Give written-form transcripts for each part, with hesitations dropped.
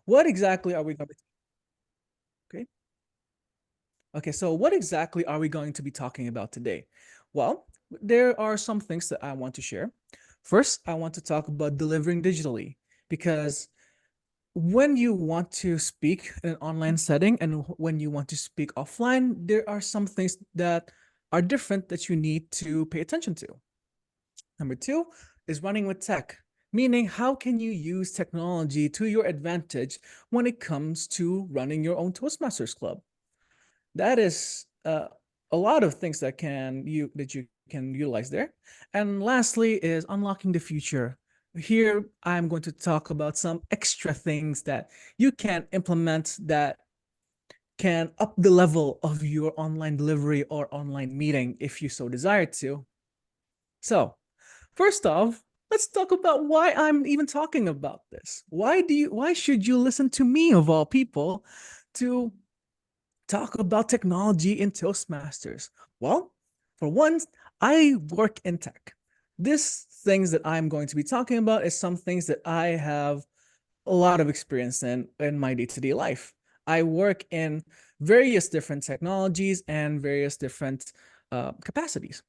what exactly are we going to okay? Okay, so what exactly are we going to be talking about today? Well, there are some things that I want to share. First, I want to talk about delivering digitally because when you want to speak in an online setting and when you want to speak offline, there are some things that are different that you need to pay attention to. Number two is running with tech, meaning how can you use technology to your advantage when it comes to running your own Toastmasters club? That is a lot of things that you can utilize there. And lastly is unlocking the future. Here, I'm going to talk about some extra things that you can implement that can up the level of your online delivery or online meeting if you so desire to. So, first off, let's talk about why I'm even talking about this. Why should you listen to me of all people to talk about technology in Toastmasters? Well, for one, I work in tech. This things that I'm going to be talking about is some things that I have a lot of experience in my day-to-day life. I work in various different technologies and various different capacities.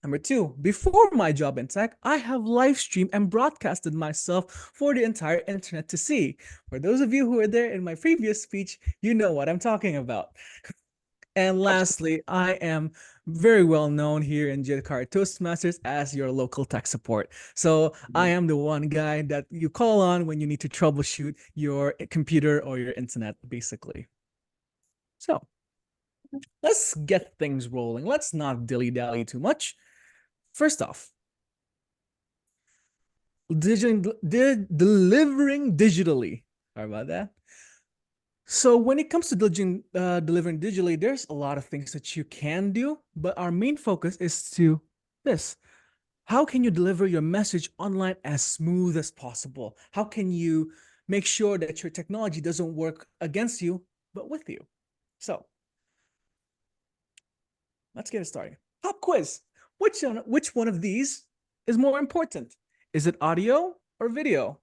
Number two, before my job in tech, I have live streamed and broadcasted myself for the entire internet to see. For those of you who were there in my previous speech, you know what I'm talking about. And lastly, I am very well known here in Jakarta Toastmasters as your local tech support. So I am the one guy that you call on when you need to troubleshoot your computer or your internet, basically. So let's get things rolling. Let's not dilly-dally too much. First off, delivering digitally. Sorry about that. So when it comes to delivering digitally, there's a lot of things that you can do, but our main focus is to this. How can you deliver your message online as smooth as possible? How can you make sure that your technology doesn't work against you, but with you? So let's get it started. Pop quiz. Which one of these is more important? Is it audio or video?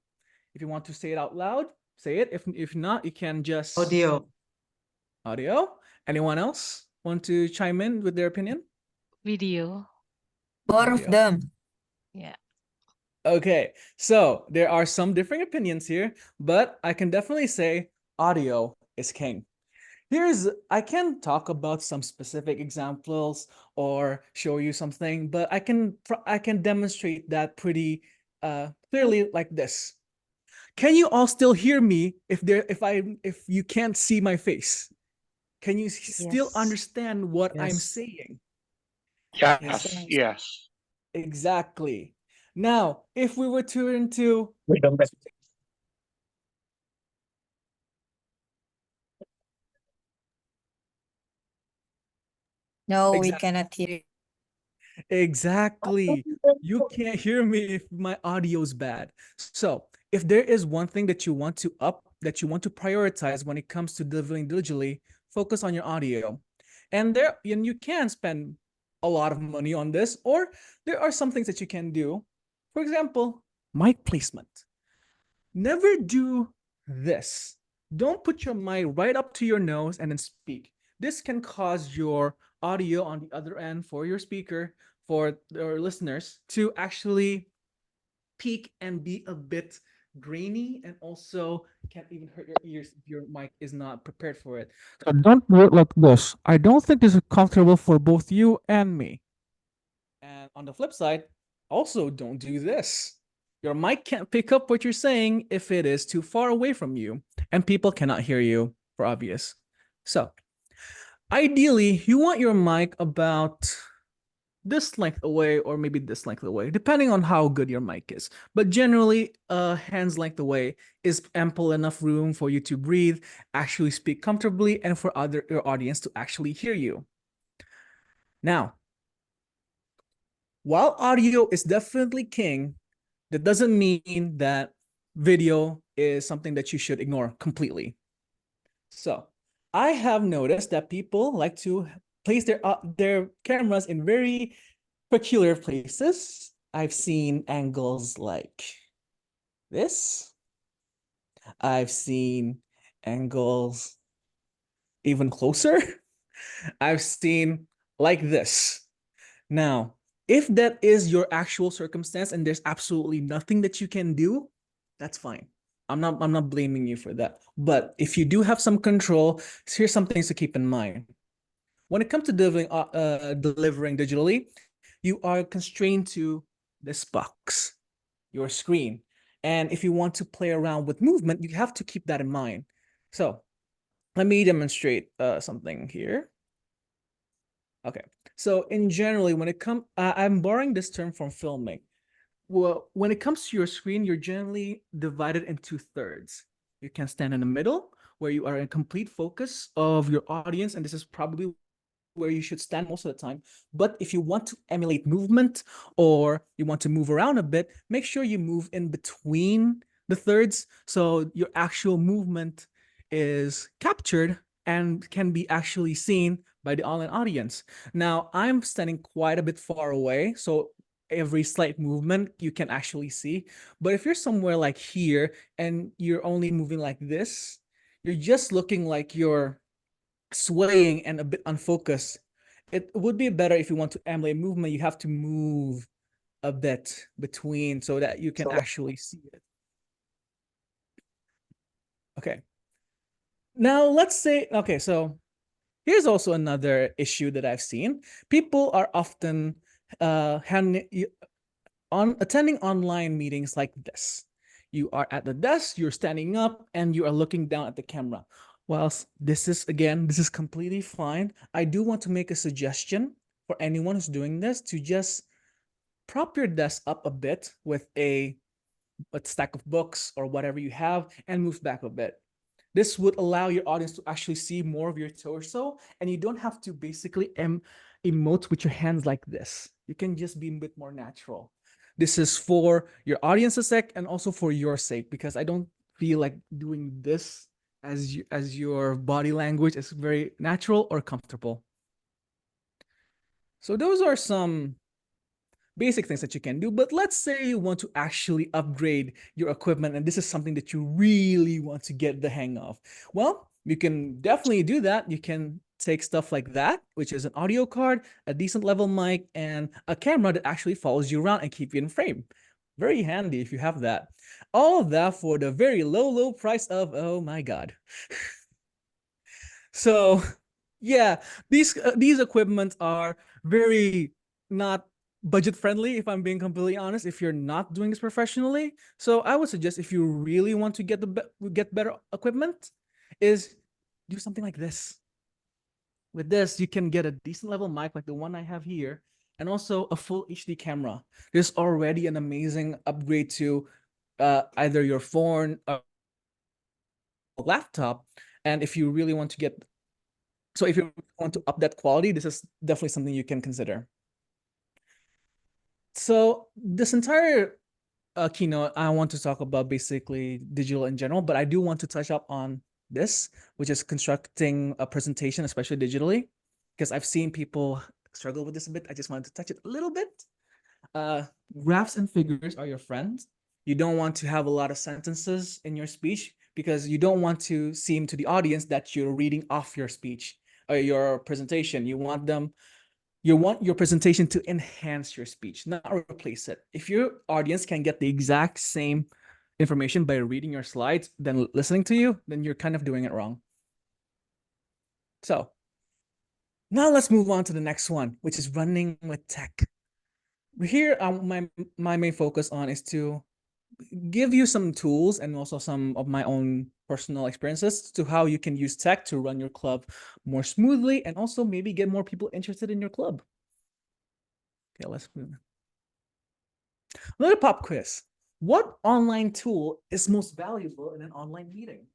If you want to say it out loud, say it. If not, you can just Audio. audio. Anyone else want to chime in with their opinion? Video. Both of Video. them. Yeah. Okay, so there are some differing opinions here, but I can definitely say audio is king. I can talk about some specific examples or show you something, but I can demonstrate that pretty clearly like this. Can you all still hear me if you can't see my face? Can you still Yes. understand what I'm Yes. saying? Yes, yes. Exactly. Now, if we were to turn to No, we exactly. cannot hear. Exactly. You can't hear me if my audio's bad. So if there is one thing that you want to prioritize when it comes to delivering digitally, focus on your audio. And you can spend a lot of money on this, or there are some things that you can do. For example, mic placement. Never do this. Don't put your mic right up to your nose and then speak. This can cause your audio on the other end for your speaker, for your listeners, to actually peak and be a bit grainy, and also can even hurt your ears if your mic is not prepared for it. So don't do it like this. I don't think this is comfortable for both you and me. And on the flip side, also don't do this. Your mic can't pick up what you're saying if it is too far away from you, and people cannot hear you for obvious. So, ideally, you want your mic about this length away or maybe this length away, depending on how good your mic is. But generally, hand's length away is ample enough room for you to breathe, actually speak comfortably, and for your audience to actually hear you. Now, while audio is definitely king, that doesn't mean that video is something that you should ignore completely. So I have noticed that people like to place their cameras in very peculiar places. I've seen angles like this. I've seen angles even closer. I've seen like this. Now, if that is your actual circumstance and there's absolutely nothing that you can do, that's fine. I'm not blaming you for that. But if you do have some control, here's some things to keep in mind. When it comes to delivering digitally, you are constrained to this box, your screen. And if you want to play around with movement, you have to keep that in mind. So let me demonstrate something here. Okay, so in generally, when it comes, I'm borrowing this term from filming. Well, when it comes to your screen, you're generally divided into thirds. You can stand in the middle, where you are in complete focus of your audience, and this is probably where you should stand most of the time. But if you want to emulate movement or you want to move around a bit, make sure you move in between the thirds so your actual movement is captured and can be actually seen by the online audience. Now, I'm standing quite a bit far away, so every slight movement you can actually see. But if you're somewhere like here and you're only moving like this, you're just looking like you're swaying and a bit unfocused. It would be better if you want to emulate movement, you have to move a bit between so that you can actually see it. Okay. Now let's say, okay, so here's also another issue that I've seen. People are often attending online meetings like this. You are at the desk, you're standing up, and you are looking down at the camera. Whilst this is completely fine. I do want to make a suggestion for anyone who's doing this to just prop your desk up a bit with a stack of books or whatever you have and move back a bit. This would allow your audience to actually see more of your torso, and you don't have to basically emote with your hands like this. You can just be a bit more natural. This is for your audience's sake and also for your sake, because I don't feel like doing this as your body language is very natural or comfortable. So those are some basic things that you can do. But let's say you want to actually upgrade your equipment and this is something that you really want to get the hang of. Well, you can definitely do that. You can take stuff like that, which is an audio card, a decent level mic, and a camera that actually follows you around and keep you in frame. Very handy if you have that. All of that for the very low price of, oh my God. So yeah, these equipment are very not budget friendly, if I'm being completely honest, if you're not doing this professionally. So I would suggest, if you really want to get better equipment, is do something like this. With this, you can get a decent level mic like the one I have here, and also a full HD camera. There's already an amazing upgrade to either your phone or laptop. And if you really want to if you want to up that quality, this is definitely something you can consider. So this entire keynote, I want to talk about basically digital in general, but I do want to touch up on this, which is constructing a presentation, especially digitally, because I've seen people struggle with this a bit. I just wanted to touch it a little bit. Graphs and figures are your friends. You don't want to have a lot of sentences in your speech because you don't want to seem to the audience that you're reading off your speech or your presentation. You want your presentation to enhance your speech, not replace it. If your audience can get the exact same information by reading your slides than listening to you, then you're kind of doing it wrong. So now let's move on to the next one, which is running with tech. Here, my main focus on is to give you some tools and also some of my own personal experiences to how you can use tech to run your club more smoothly and also maybe get more people interested in your club. Okay, let's move. Another pop quiz. What online tool is most valuable in an online meeting?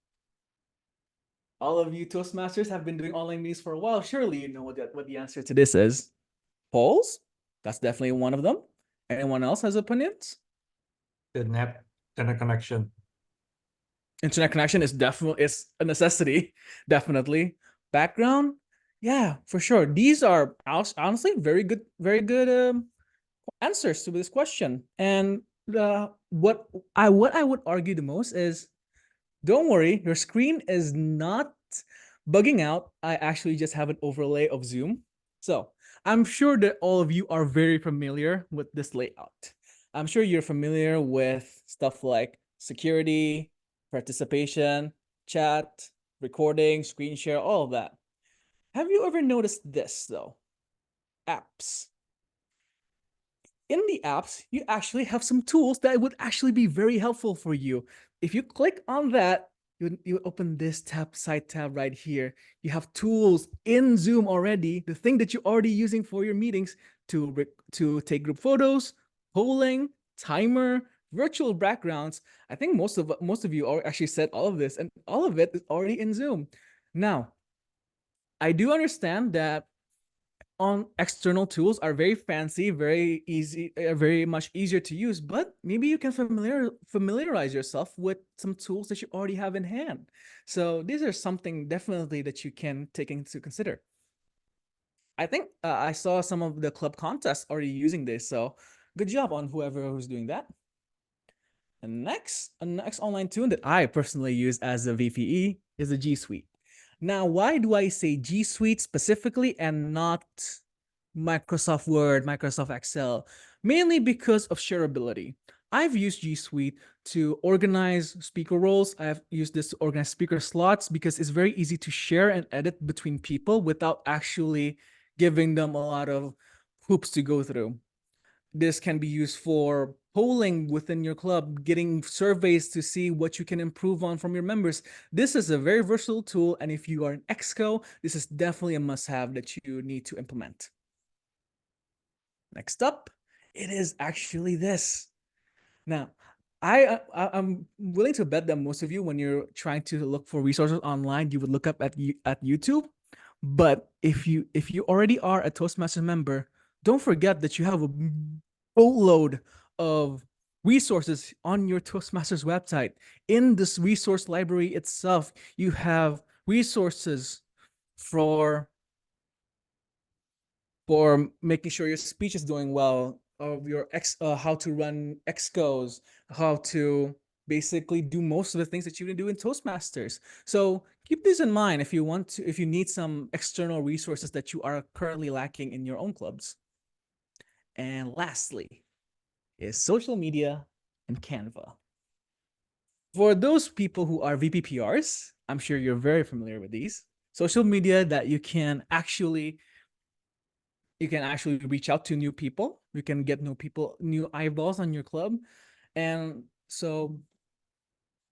All of you Toastmasters have been doing online meetings for a while. Surely you know what the answer to this is. Polls? That's definitely one of them. Anyone else has opinions? The net internet connection. Internet connection is a necessity. Definitely. Background? Yeah, for sure. These are honestly very good answers to this question. And what I would argue the most is Don't worry, your screen is not bugging out. I actually just have an overlay of Zoom. So I'm sure that all of you are very familiar with this layout. I'm sure you're familiar with stuff like security, participation, chat, recording, screen share, all of that. Have you ever noticed this though? Apps. In the apps, you actually have some tools that would actually be very helpful for you. If you click on that, you open this side tab right here. You have tools in Zoom already, the thing that you're already using for your meetings to take group photos, polling, timer, virtual backgrounds. I think most of you actually said all of this, and all of it is already in Zoom. Now, I do understand that on external tools are very fancy, very easy, very much easier to use, but maybe you can familiarize yourself with some tools that you already have in hand. So these are something definitely that you can take into consider. I think I saw some of the club contests already using this, so good job on whoever who's doing that. And next online tool that I personally use as a VPE is the G Suite. Now, why do I say G Suite specifically and not Microsoft Word, Microsoft Excel? Mainly because of shareability. I've used G Suite to organize speaker roles. I've used this to organize speaker slots because it's very easy to share and edit between people without actually giving them a lot of hoops to go through. This can be used for polling within your club, getting surveys to see what you can improve on from your members. This is a very versatile tool, and if you are an exco, this is definitely a must-have that you need to implement. Next up, it is actually this. Now, I'm willing to bet that most of you, when you're trying to look for resources online, you would look up at YouTube. But if you already are a Toastmasters member, don't forget that you have a boatload of resources on your Toastmasters website. In this resource library itself, you have resources for making sure your speech is doing well, of your how to run excos, how to basically do most of the things that you can do in Toastmasters. So keep this in mind if you need some external resources that you are currently lacking in your own clubs. And lastly is social media and Canva. For those people who are VPPRs, I'm sure you're very familiar with these. Social media that you can actually reach out to new people. You can get new eyeballs on your club. And so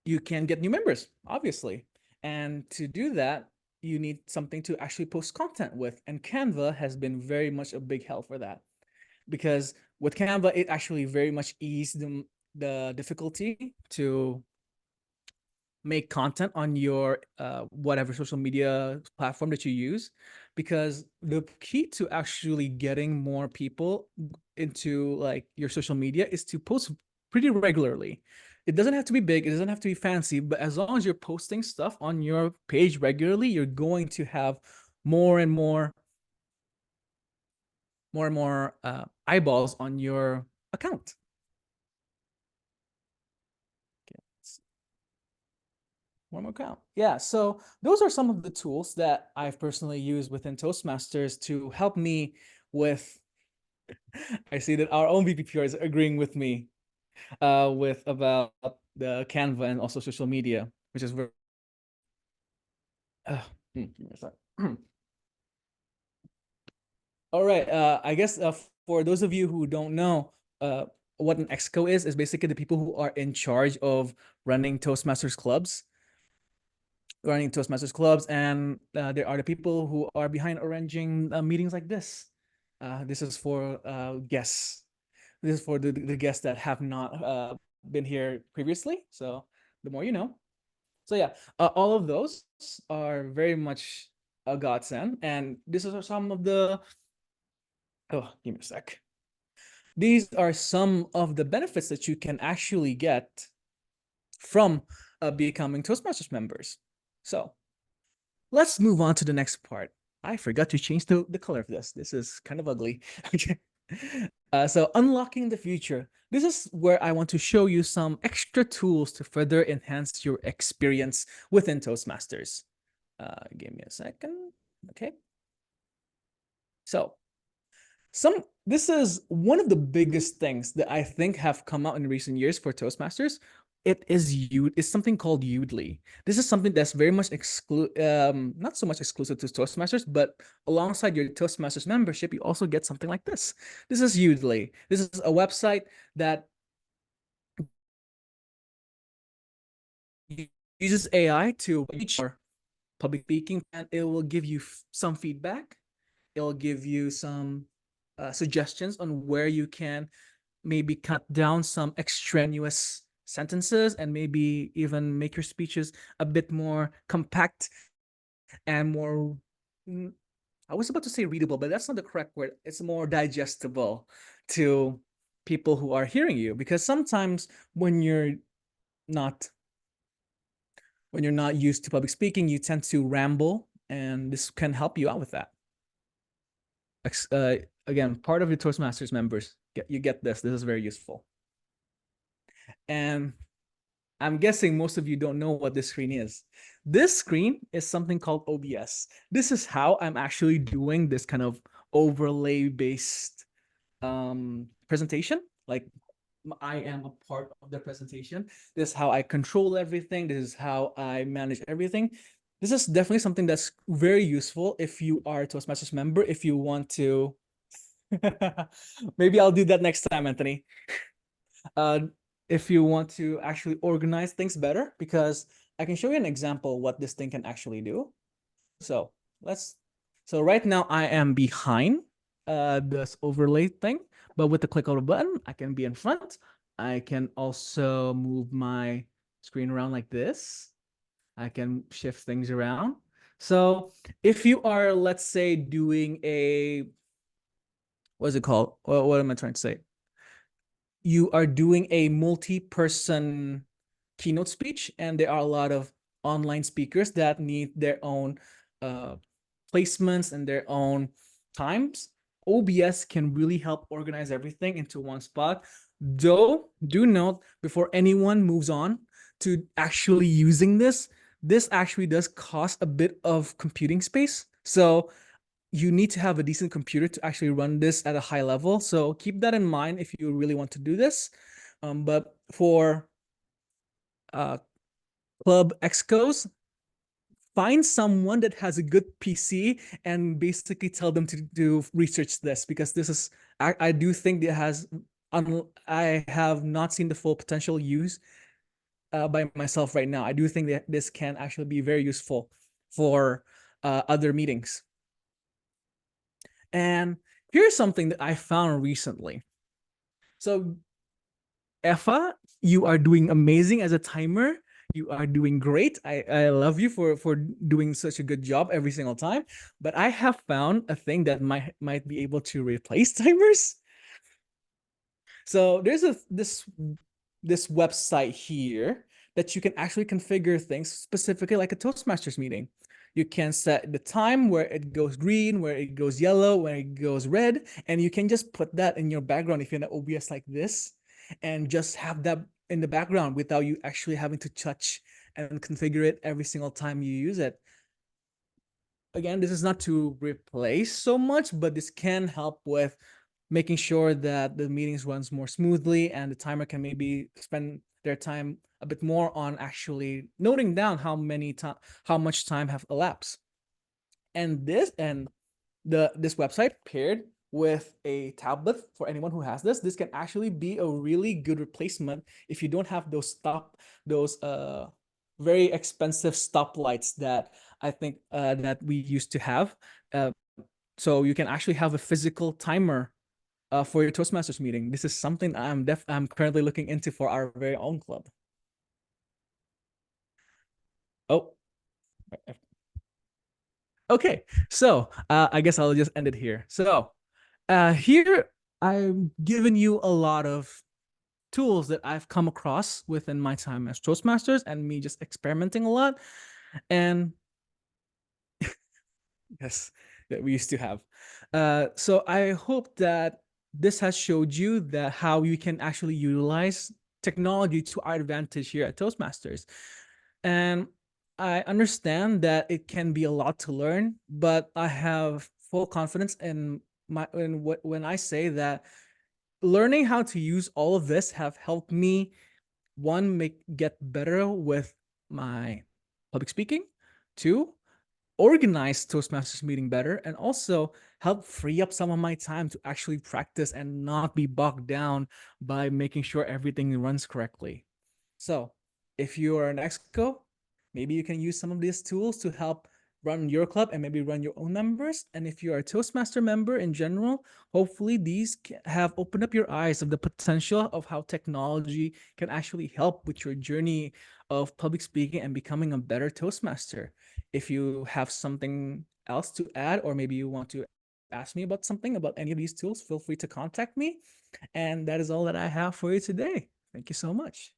you can get new members, obviously. And to do that, you need something to actually post content with. And Canva has been very much a big help for that. Because with Canva, it actually very much eased the difficulty to make content on your whatever social media platform that you use, because the key to actually getting more people into like your social media is to post pretty regularly. It doesn't have to be big, it doesn't have to be fancy, but as long as you're posting stuff on your page regularly, you're going to have more and more eyeballs on your account. One more count. Yeah, so those are some of the tools that I've personally used within Toastmasters to help me with. I see that our own VPPR is agreeing with me with about the Canva and also social media, which is very. Give me a sec. All right. I guess for those of you who don't know, what an exco is basically the people who are in charge of running Toastmasters clubs. And there are the people who are behind arranging meetings like this. This is for guests. This is for the guests that have not been here previously. So the more you know. So yeah, all of those are very much a godsend. And this is some of the, oh, give me a sec. These are some of the benefits that you can actually get from becoming Toastmasters members. So let's move on to the next part. I forgot to change the color of this. This is kind of ugly. Okay. So unlocking the future. This is where I want to show you some extra tools to further enhance your experience within Toastmasters. Give me a second. Okay. So this is one of the biggest things that I think have come out in recent years for Toastmasters. It's something called Udly. This is something that's very much not so much exclusive to Toastmasters, but alongside your Toastmasters membership, you also get something like this. This is Udly. This is a website that uses AI to reach your public speaking, and it will give you some feedback. It'll give you some suggestions on where you can maybe cut down some extraneous sentences and maybe even make your speeches a bit more compact and more, I was about to say readable, but that's not the correct word. It's more digestible to people who are hearing you, because sometimes when you're not used to public speaking, you tend to ramble, and this can help you out with that. Again, part of your Toastmasters members, you get this. This is very useful. And I'm guessing most of you don't know what this screen is. This screen is something called OBS. This is how I'm actually doing this kind of overlay-based presentation. Like, I am a part of the presentation. This is how I control everything. This is how I manage everything. This is definitely something that's very useful if you are a Toastmasters member, if you want to. Maybe I'll do that next time, Anthony. If you want to actually organize things better, because I can show you an example what this thing can actually do. So right now I am behind this overlay thing, but with the click of a button, I can be in front. I can also move my screen around like this. I can shift things around. So if you are, let's say, doing a, what is it called? What am I trying to say? You are doing a multi-person keynote speech, and there are a lot of online speakers that need their own placements and their own times. OBS can really help organize everything into one spot. Though, do note, before anyone moves on to actually using this actually does cost a bit of computing space. So you need to have a decent computer to actually run this at a high level. So keep that in mind if you really want to do this. But for Club Excos, find someone that has a good PC and basically tell them to do research this, because this is, I do think it has, I have not seen the full potential use by myself right now. I do think that this can actually be very useful for other meetings. And here's something that I found recently. So, Effa, you are doing amazing as a timer. You are doing great. I love you for doing such a good job every single time. But I have found a thing that might be able to replace timers. So there's this website here that you can actually configure things specifically like a Toastmasters meeting. You can set the time where it goes green, where it goes yellow, where it goes red, and you can just put that in your background if you're in an OBS like this, and just have that in the background without you actually having to touch and configure it every single time you use it. Again, this is not to replace so much, but this can help with making sure that the meetings runs more smoothly, and the timer can maybe spend their time a bit more on actually noting down how much time have elapsed. And this website paired with a tablet, for anyone who has this can actually be a really good replacement if you don't have those very expensive stoplights that I think that we used to have. So you can actually have a physical timer for your Toastmasters meeting. This is something I'm currently looking into for our very own club. Oh, okay. So I guess I'll just end it here. So here I'm giving you a lot of tools that I've come across within my time as Toastmasters and me just experimenting a lot. And yes, that we used to have. So I hope that this has showed you that how you can actually utilize technology to our advantage here at Toastmasters. And I understand that it can be a lot to learn, but I have full confidence in when I say that learning how to use all of this have helped me, one, get better with my public speaking, two, organize Toastmasters meeting better, and also help free up some of my time to actually practice and not be bogged down by making sure everything runs correctly. So if you are an exco, maybe you can use some of these tools to help run your club and maybe run your own members. And if you are a Toastmaster member in general, hopefully these have opened up your eyes of the potential of how technology can actually help with your journey of public speaking and becoming a better Toastmaster. If you have something else to add, or maybe you want to ask me about something about any of these tools, feel free to contact me. And that is all that I have for you today. Thank you so much.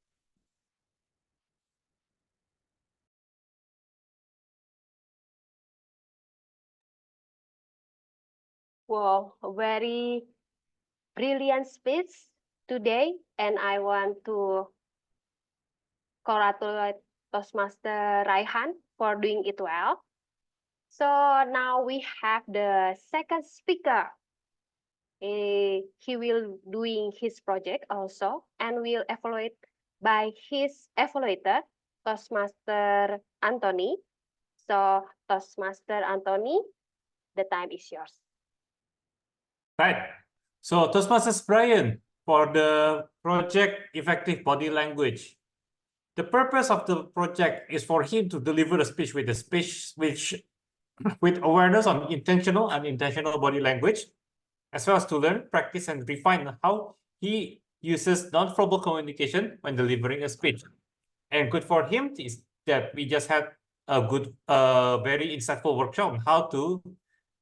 Well, a very brilliant speech today, and I want to congratulate Toastmaster Raihan for doing it well. So now we have the second speaker. He will doing his project also and will evaluate by his evaluator, Toastmaster Anthony. So Toastmaster Anthony, the time is yours. Right. So Toastmasters Brian, for the project Effective Body Language. The purpose of the project is for him to deliver a speech with with awareness on intentional and unintentional body language, as well as to learn, practice, and refine how he uses non-verbal communication when delivering a speech. And good for him is that we just had a good, very insightful workshop on how to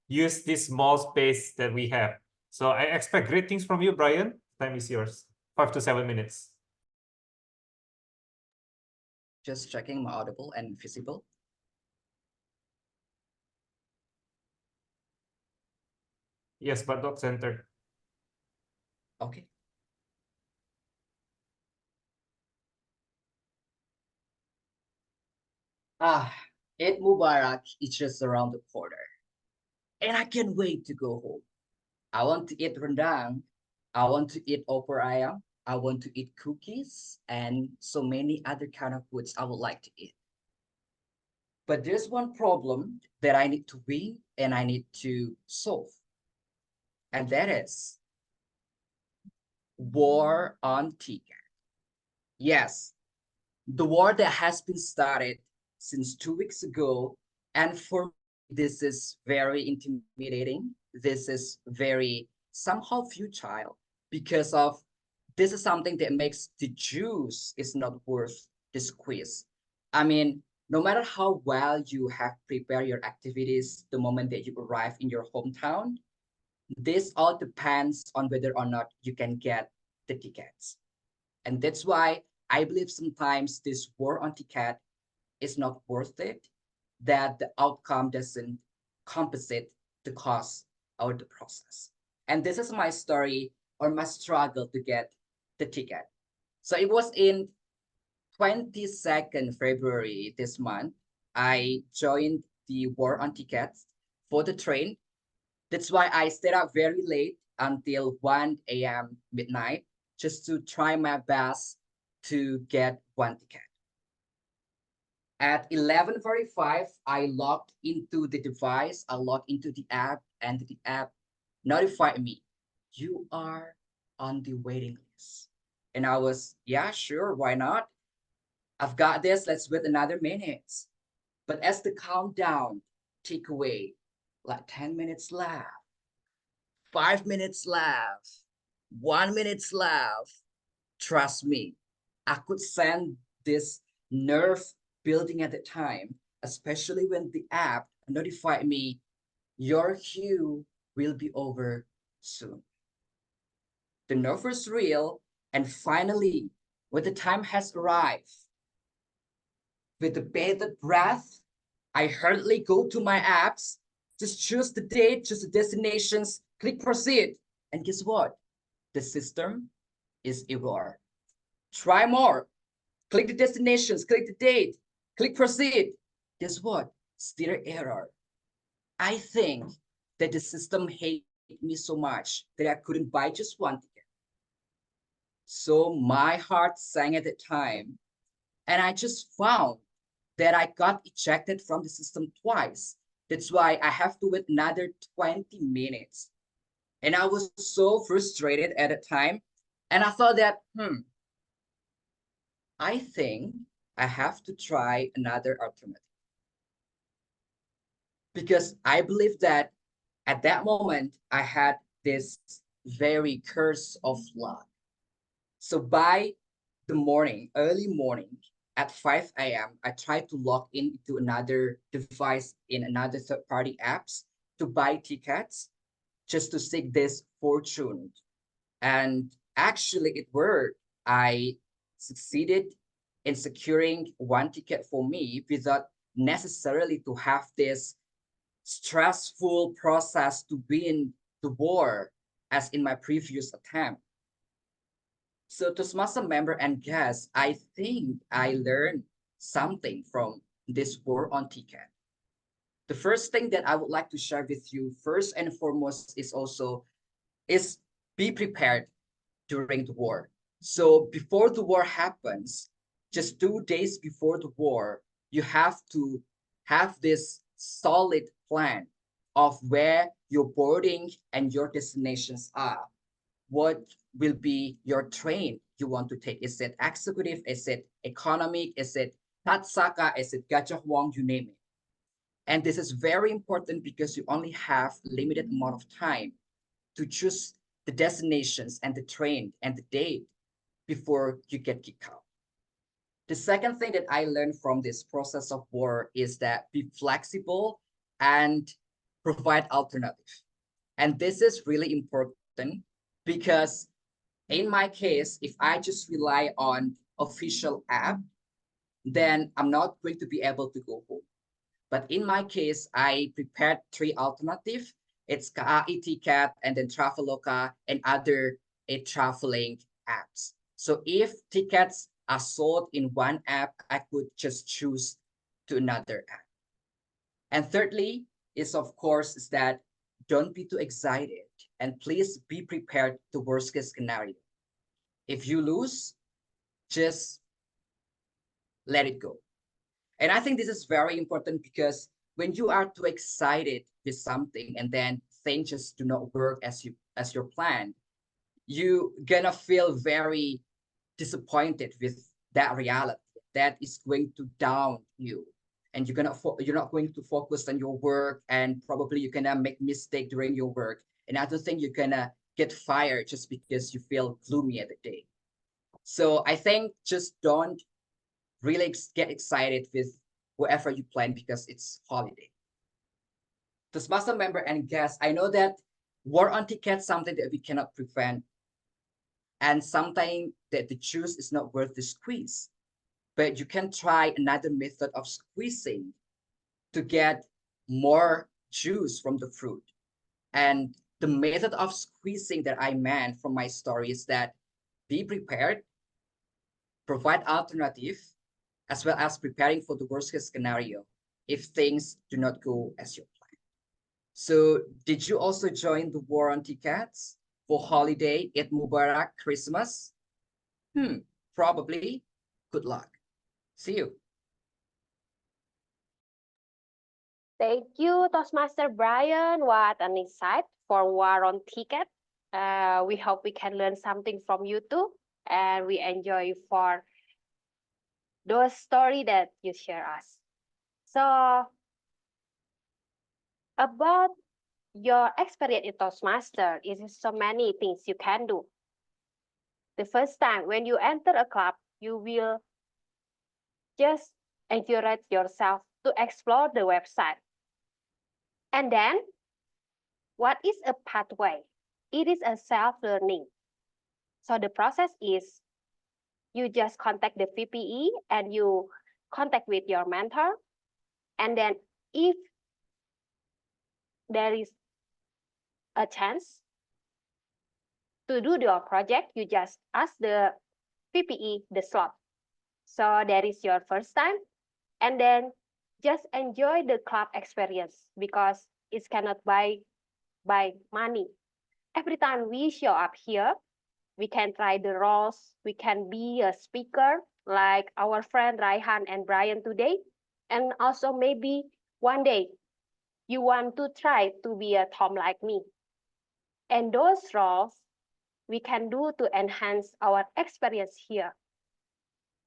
use this small space that we have. So I expect great things from you, Brian. Time is yours. 5 to 7 minutes. Just checking my audible and visible. Yes, but not centered. Okay. Eid Mubarak is just around the corner, and I can't wait to go home. I want to eat rendang. I want to eat opor ayam. I want to eat cookies and so many other kind of foods I would like to eat. But there's one problem that I need to win and I need to solve. And that is war on ticket. Yes, the war that has been started since 2 weeks ago. And for me, this is very intimidating. This is very somehow futile because of this is something that makes the juice is not worth the squeeze. I mean, no matter how well you have prepared your activities the moment that you arrive in your hometown, this all depends on whether or not you can get the tickets. And that's why I believe sometimes this war on ticket is not worth it, that the outcome doesn't compensate the cost or the process. And this is my story or my struggle to get the ticket. So it was in 22nd February this month, I joined the war on tickets for the train. That's why I stayed up very late until 1 a.m. midnight just to try my best to get one ticket. At 11:45, I logged into the device, I logged into the app, and the app notified me, you are on the waiting list. And I was, yeah, sure, why not? I've got this, let's wait another minute. But as the countdown tick away, like 10 minutes left, 5 minutes left, 1 minute left, trust me, I could send this nerve building at the time, especially when the app notified me, your queue will be over soon. The nerve was real, and finally, when the time has arrived, with a bated breath, I hurriedly go to my apps, just choose the date, choose the destinations, click proceed, and guess what? the system is error. Try more. Click the destinations, click the date, click proceed. Guess what? Still error. I think that the system hated me so much that I couldn't buy just one ticket. So my heart sank at the time, and I just found that I got ejected from the system twice. That's why I have to wait another 20 minutes. And I was so frustrated at the time. And I thought that, I think I have to try another alternative. Because I believe that at that moment, I had this very curse of luck. So by the morning, early morning, at 5 a.m., I tried to log into another device in another third-party apps to buy tickets just to seek this fortune. And actually it worked. I succeeded in securing one ticket for me without necessarily to have this stressful process to win the war as in my previous attempt. So Toastmaster member and guests, I think I learned something from this war on ticket. The first thing that I would like to share with you first and foremost is be prepared during the war. So before the war happens, just 2 days before the war, you have to have this solid plan of where your boarding and your destinations are. What will be your train you want to take? Is it executive? Is it economic? Is it Tatsaka? Is it Gajah Wong? You name it. And this is very important because you only have limited amount of time to choose the destinations and the train and the date before you get kicked out. The second thing that I learned from this process of war is that be flexible and provide alternative. And this is really important because in my case, if I just rely on official app, then I'm not going to be able to go home. But in my case, I prepared 3 alternatives. It's KAI Ticket and then Traveloka and other traveling apps. So if tickets are sold in one app, I could just choose to another app. And thirdly is of course is that don't be too excited and please be prepared to worst case scenario. If you lose, just let it go. And I think this is very important because when you are too excited with something and then things just do not work as your plan, you gonna feel very disappointed with that reality that is going to down you, and you're not going to focus on your work, and probably you're gonna make mistake during your work, and I don't think you're gonna get fired just because you feel gloomy at the day. So I think just don't really get excited with whatever you plan because it's holiday. Toastmaster member and guests, I know that war on tickets something that we cannot prevent, and sometimes that the juice is not worth the squeeze. But you can try another method of squeezing to get more juice from the fruit. And the method of squeezing that I meant from my story is that be prepared, provide alternative, as well as preparing for the worst case scenario if things do not go as you plan. So did you also join the war on tickets for holiday, Eid Mubarak, Christmas? Probably. Good luck. See you. Thank you, Toastmaster Brian. What an insight for war on ticket. We hope we can learn something from you too, and we enjoy for those story that you share us. So about your experience in Toastmaster, is so many things you can do. The first time when you enter a club, you will just encourage yourself to explore the website. And then, what is a pathway? It is a self-learning. So the process is you just contact the VPE and you contact with your mentor. And then if there is a chance to do your project, you just ask the PPE the slot. So that is your first time. And then just enjoy the club experience because it cannot buy money. Every time we show up here, we can try the roles. We can be a speaker like our friend Raihan and Brian today. And also maybe one day you want to try to be a Tom like me. And those roles we can do to enhance our experience here.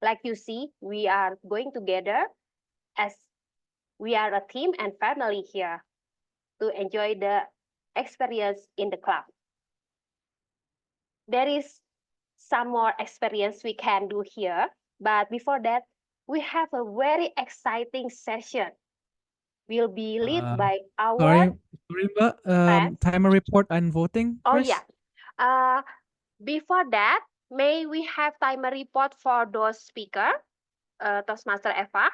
Like you see, we are going together as we are a team and family here to enjoy the experience in the club. There is some more experience we can do here, but before that, we have a very exciting session. Will be led by our Sorry, Mbak. friend. Timer report and voting Oh first. yeah. Before that, may we have timer report for those speaker, Toastmaster Eva?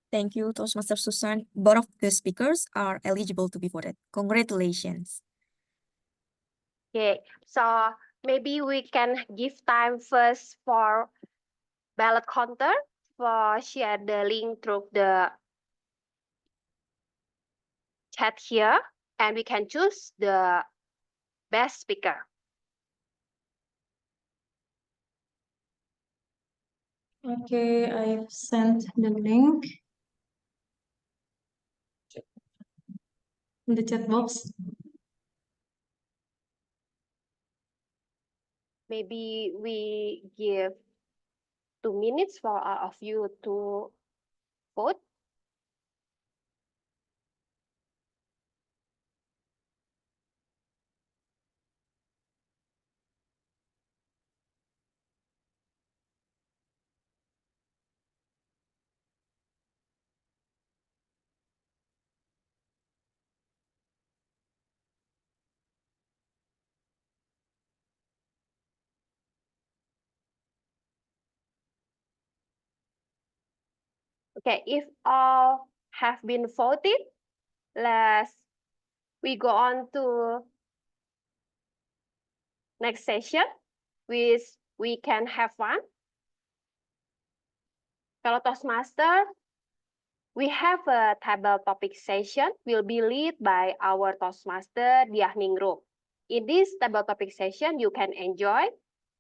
Thank you, Toastmaster Susan. Both of the speakers are eligible to be voted. Congratulations. Okay, so maybe we can give time first for ballot counter for share the link through the chat here, and we can choose the best speaker. Okay, I've sent the link in the chat box. Maybe we give 2 minutes for all of you to vote. Okay, if all have been voted, we go on to next session, which we can have one. Fellow Toastmaster, we have a table topic session will be led by our Toastmaster Diah Ningrum. In this table topic session, you can enjoy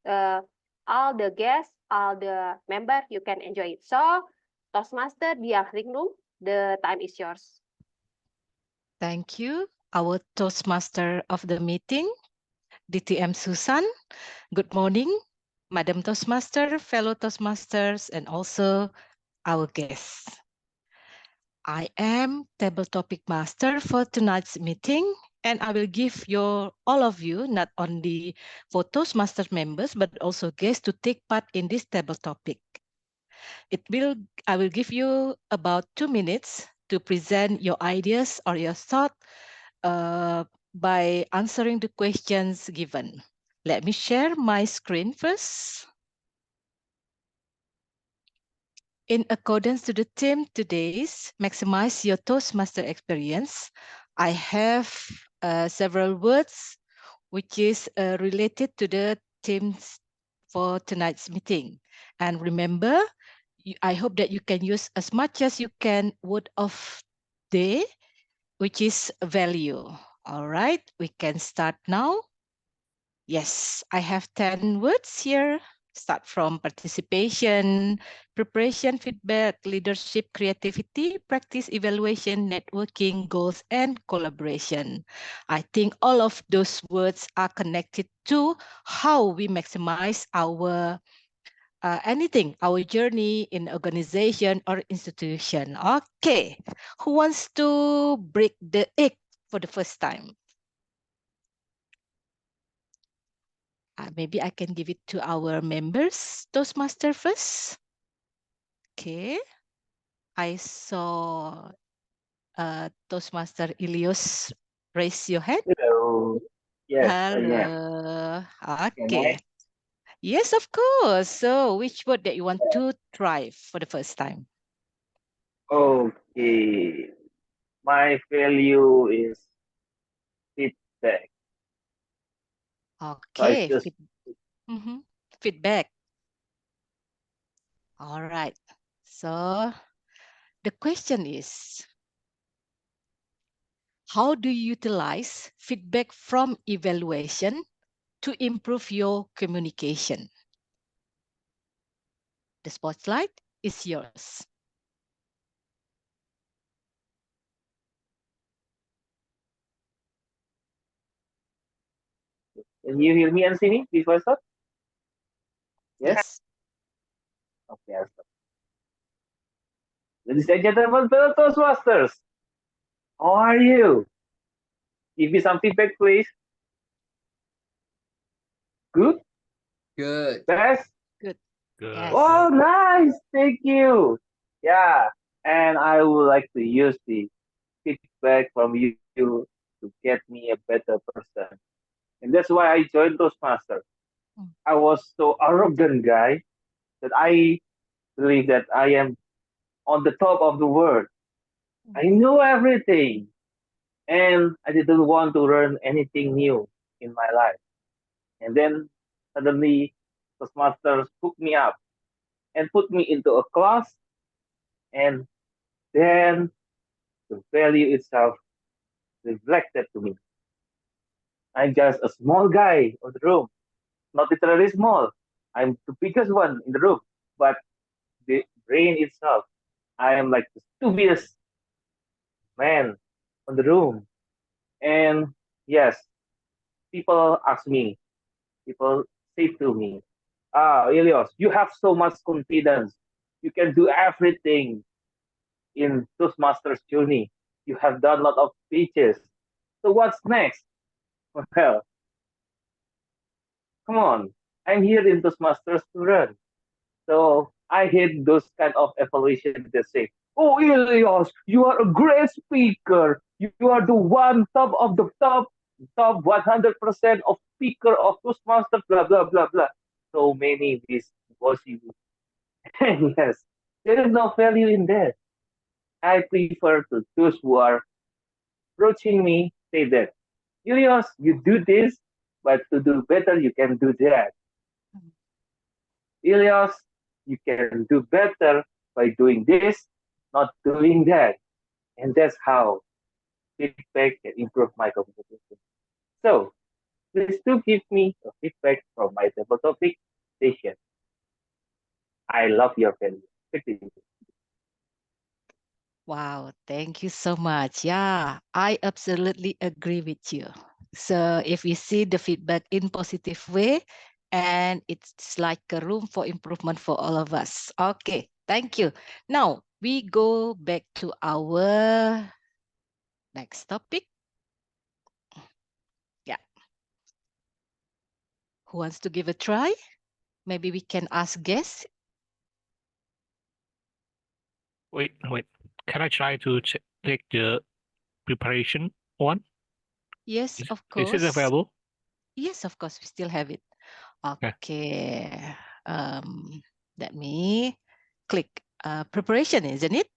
all the guests, all the members, you can enjoy it. So, Toastmaster Diah Ningrum, the time is yours. Thank you, our Toastmaster of the meeting, DTM Susan. Good morning, Madam Toastmaster, fellow Toastmasters, and also our guests. I am table topic master for tonight's meeting, and I will give all of you, not only for Toastmaster members, but also guests to take part in this table topic. I will give you about 2 minutes to present your ideas or your thought by answering the questions given. Let me share my screen first. In accordance to the theme today's Maximize Your Toastmaster Experience, I have several words which is related to the themes for tonight's meeting. And remember, I hope that you can use as much as you can word of day, which is value. All right, we can start now. Yes, I have 10 words here. Start from participation, preparation, feedback, leadership, creativity, practice, evaluation, networking, goals, and collaboration. I think all of those words are connected to how we maximize our our journey in organization or institution. Okay, who wants to break the egg for the first time? Maybe I can give it to our members, Toastmaster first. Okay, I saw Toastmaster Ilios raise your hand. Hello. Yes, I am. Hello. Can Okay. Yes, of course. So which word that you want to try for the first time? Okay. My value is feedback. Okay. just Feedback. All right. So the question is, how do you utilize feedback from evaluation to improve your communication? The spotlight is yours. Can you hear me and see me before I start? Yes. Okay, I'll start. Ladies and gentlemen, fellow Toastmasters, how are you? Give me some feedback, please. Good? Good. Best? Good. Good. Yes. Oh, nice. Thank you. Yeah. And I would like to use the feedback from you to get me a better person. And that's why I joined Toastmasters. I was so arrogant guy that I believe that I am on the top of the world. I know everything. And I didn't want to learn anything new in my life. And then suddenly Toastmasters hooked me up and put me into a class, and then the value itself reflected to me. I'm just a small guy in the room, not literally small. I'm the biggest one in the room, but the brain itself, I am like the stupidest man in the room. And yes, people ask me, people say to me, Elios, you have so much confidence. You can do everything in Toastmasters journey. You have done a lot of speeches. So what's next? Well, come on. I'm here in Toastmasters to learn. So I hate those kind of evaluation that say, "Oh, Elios, you are a great speaker. You are the one top of the top 100% of speaker of Toastmasters, blah, blah, blah, blah." So many these bossy. Yes, there is no value in that. I prefer to those who are approaching me, say that, Elios, you do this, but to do better, you can do that. Elios, you can do better by doing this, not doing that. And that's how feedback can improve my communication. So, please do give me a feedback from my table topic station. I love your value. Wow, thank you so much. Yeah, I absolutely agree with you. So if we see the feedback in positive way, and it's like a room for improvement for all of us. Okay, thank you. Now we go back to our next topic. Yeah. Who wants to give a try? Maybe we can ask guests. Wait. Can I try to take the preparation one? Yes, of Is it course. available? Yes, of course, we still have it. Okay. Okay. Let me click preparation, isn't it?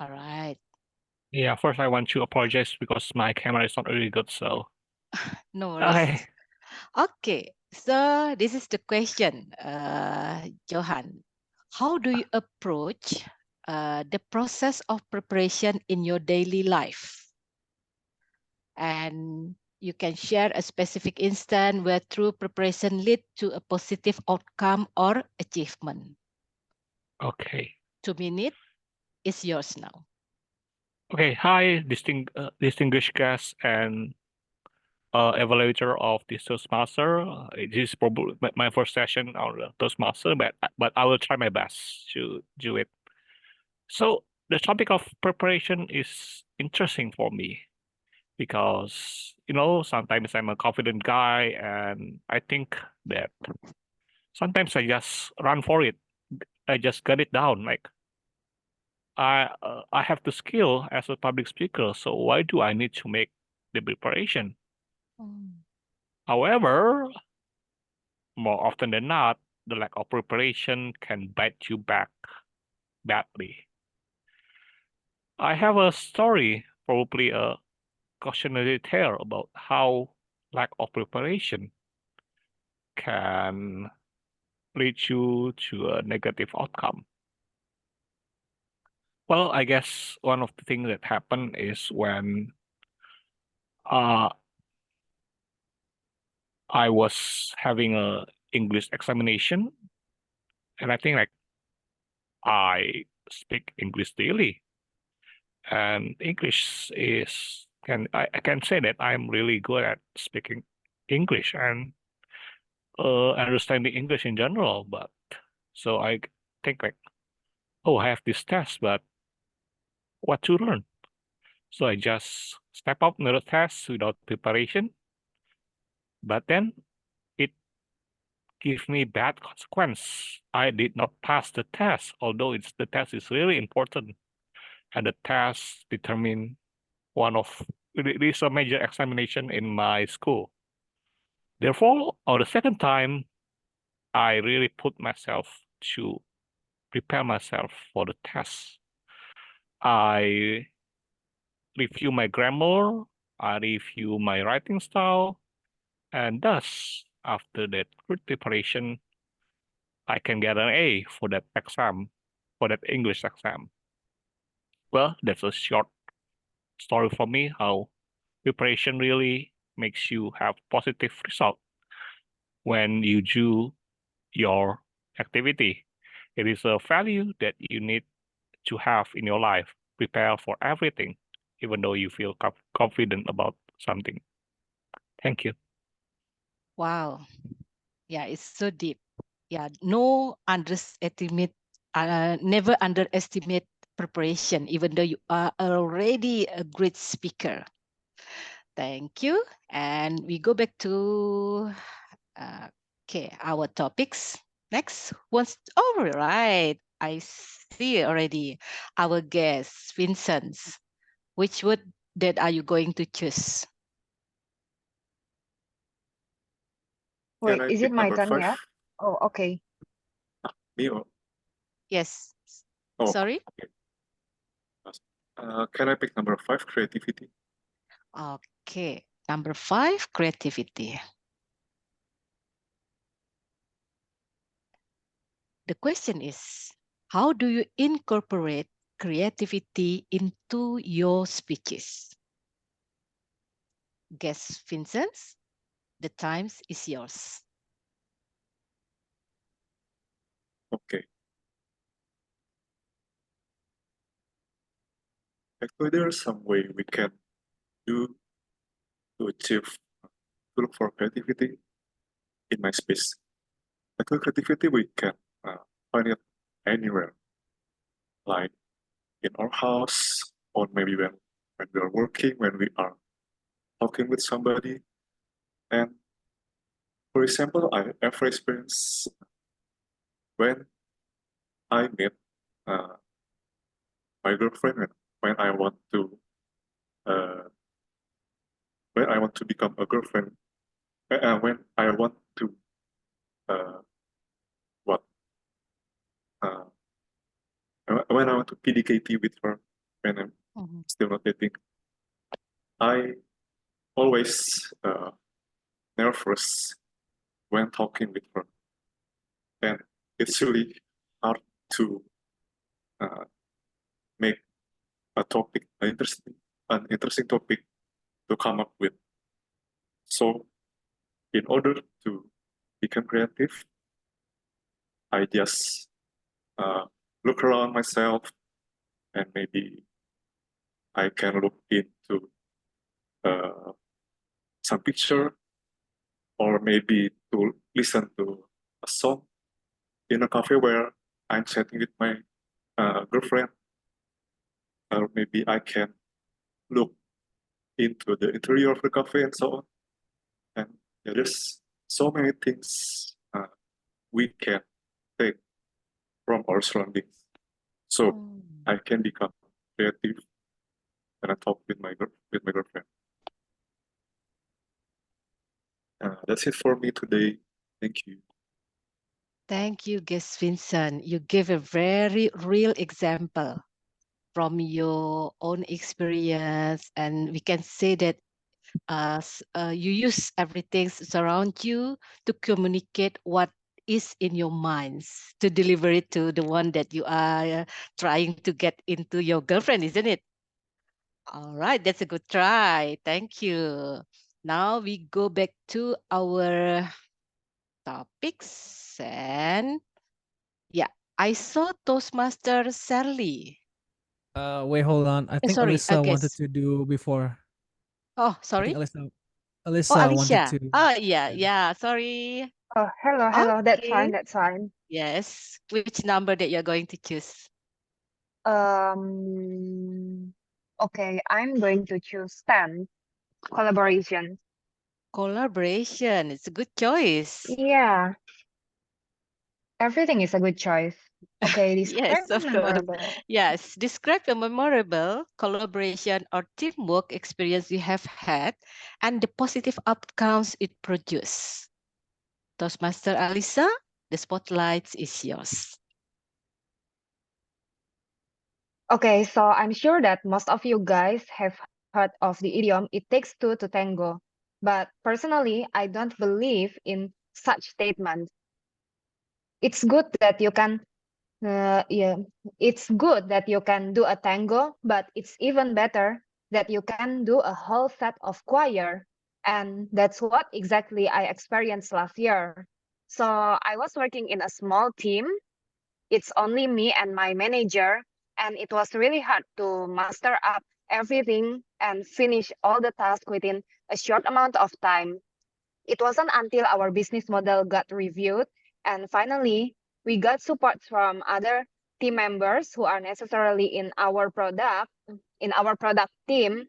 All right. Yeah, first I want to apologize because my camera is not really good, so. No worries. Okay. Okay, so this is the question, Johan. How do you approach the process of preparation in your daily life? And you can share a specific instance where true preparation lead to a positive outcome or achievement. Okay. 2 minutes is yours now. Okay. Hi, distinguished guests and evaluator of the Toastmaster. It is probably my first session on the Toastmaster, but I will try my best to do it. So the topic of preparation is interesting for me because sometimes I'm a confident guy and I think that sometimes I just run for it. I just get it down. Like I have the skill as a public speaker, so why do I need to make the preparation? However, more often than not, the lack of preparation can bite you back badly. I have a story, probably cautionary tale about how lack of preparation can lead you to a negative outcome. Well, I guess one of the things that happened is when I was having a English examination, and I think like I speak English daily, and English is I can say that I'm really good at speaking English and understanding English in general. But so I think like, oh, I have this test, but what to learn? So I just step up to the test without preparation. But then it gave me bad consequence. I did not pass the test, although the test is really important, and the test determine it is a major examination in my school. Therefore, on the second time, I really put myself to prepare myself for the test. I review my grammar, I review my writing style, and thus, after that good preparation, I can get an A for that exam, for that English exam. Well, that's a short story for me, how preparation really makes you have positive result when you do your activity. It is a value that you need to have in your life. Prepare for everything, even though you feel confident about something. Thank you. Wow. Yeah, it's so deep. Yeah, never underestimate preparation, even though you are already a great speaker. Thank you. And we go back to our topics. Next, all right. I see already our guest, Vincent. Which word that are you going to choose? Wait, Can I is it pick my number turn 5? yet? Oh, okay. Me or Yes. oh, Sorry. okay. Can I pick number 5, creativity? Okay, number 5, creativity. The question is, how do you incorporate creativity into your speeches? Guess, Vincent, the time is yours. Okay. Actually, there is some way we can do to look for creativity in my space. Actually, creativity we can find it anywhere, like in our house, or maybe when we are working, when we are talking with somebody. And for example, I ever experienced when I meet my girlfriend when I want to become a girlfriend, when I want to when I want to PDKT with her when I'm still not dating, I always nervous when talking with her, and it's really hard to make a topic an interesting topic to come up with. So, in order to become creative, I just look around myself, and maybe I can look into some picture, or maybe to listen to a song in a cafe where I'm chatting with my girlfriend, or maybe I can look into the interior of the cafe and so on. And yeah, there's so many things we can take from our surroundings. So I can become creative when I talk with my girlfriend. That's it for me today. Thank you. Thank you, guest Vincent. You gave a very real example. from your own experience, and we can say that you use everything surround you to communicate what is in your minds to deliver it to the one that you are trying to get into your girlfriend, isn't it? All right, that's a good try. Thank you. Now we go back to our topics, and yeah, I saw Toastmaster Sally. Wait, hold on. I think Sorry, Alyssa wanted guess. to do before. Oh, I think sorry. Alyssa Oh, wanted Alicia. to. Oh, yeah, Yeah. yeah. Sorry. Oh, hello. That's Okay. fine. That's fine. Yes. Which number that you're going to choose? Okay, I'm going to choose 10. Collaboration. Collaboration. It's a good choice. Yeah, everything is a good choice. Okay, describe Yes, of course. memorable. Yes. Describe a memorable collaboration or teamwork experience you have had and the positive outcomes it produced. Toastmaster Alisa, the spotlight is yours. Okay, so I'm sure that most of you guys have heard of the idiom, it takes two to tango. But personally, I don't believe in such statements. It's good that you can, yeah, it's good that you can do a tango, but it's even better that you can do a whole set of choir. And that's what exactly I experienced last year. So I was working in a small team. It's only me and my manager, and it was really hard to master up everything and finish all the tasks within a short amount of time. It wasn't until our business model got reviewed and finally we got support from other team members who are necessarily in our product team,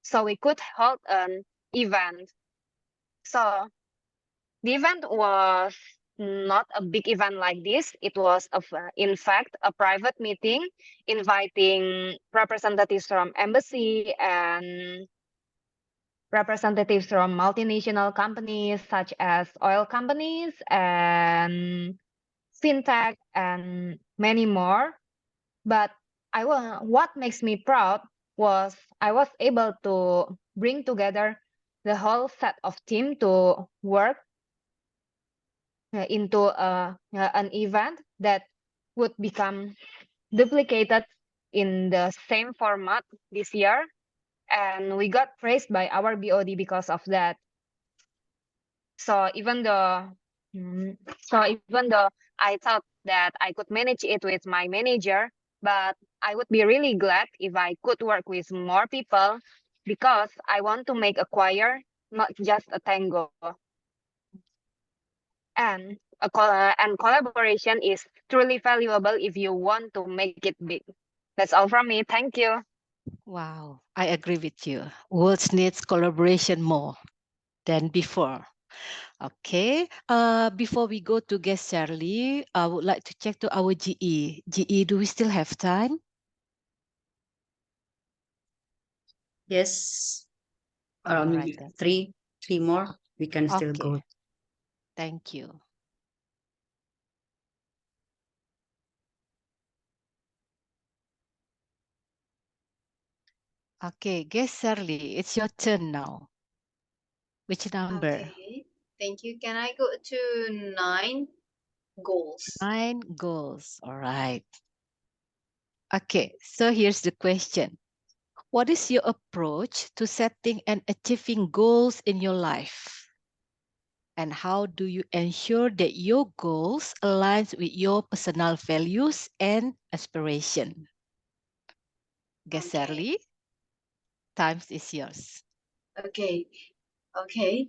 so we could hold an event. So the event was not a big event like this. It was, in fact, a private meeting inviting representatives from embassy and representatives from multinational companies such as oil companies and fintech and many more. But what makes me proud was I was able to bring together the whole set of team to work into an event that would become duplicated in the same format this year. And we got praised by our BOD because of that. So even though, I thought that I could manage it with my manager, but I would be really glad if I could work with more people because I want to make a choir, not just a tango. And and collaboration is truly valuable if you want to make it big. That's all from me. Thank you. Wow, I agree with you. Words needs collaboration more than before. Okay, before we go to guest Charlie, I would like to check to our GE. GE, do we still have time? Yes, All right, maybe then. three more. We can still Okay, go. thank you. Okay, guest Charlie, it's your turn now. Which number? Okay, thank you. Can I go to 9 goals? 9 goals. All right. Okay, so here's the question. What is your approach to setting and achieving goals in your life? And how do you ensure that your goals align with your personal values and aspiration? Guest Charlie, time is yours. Okay, okay.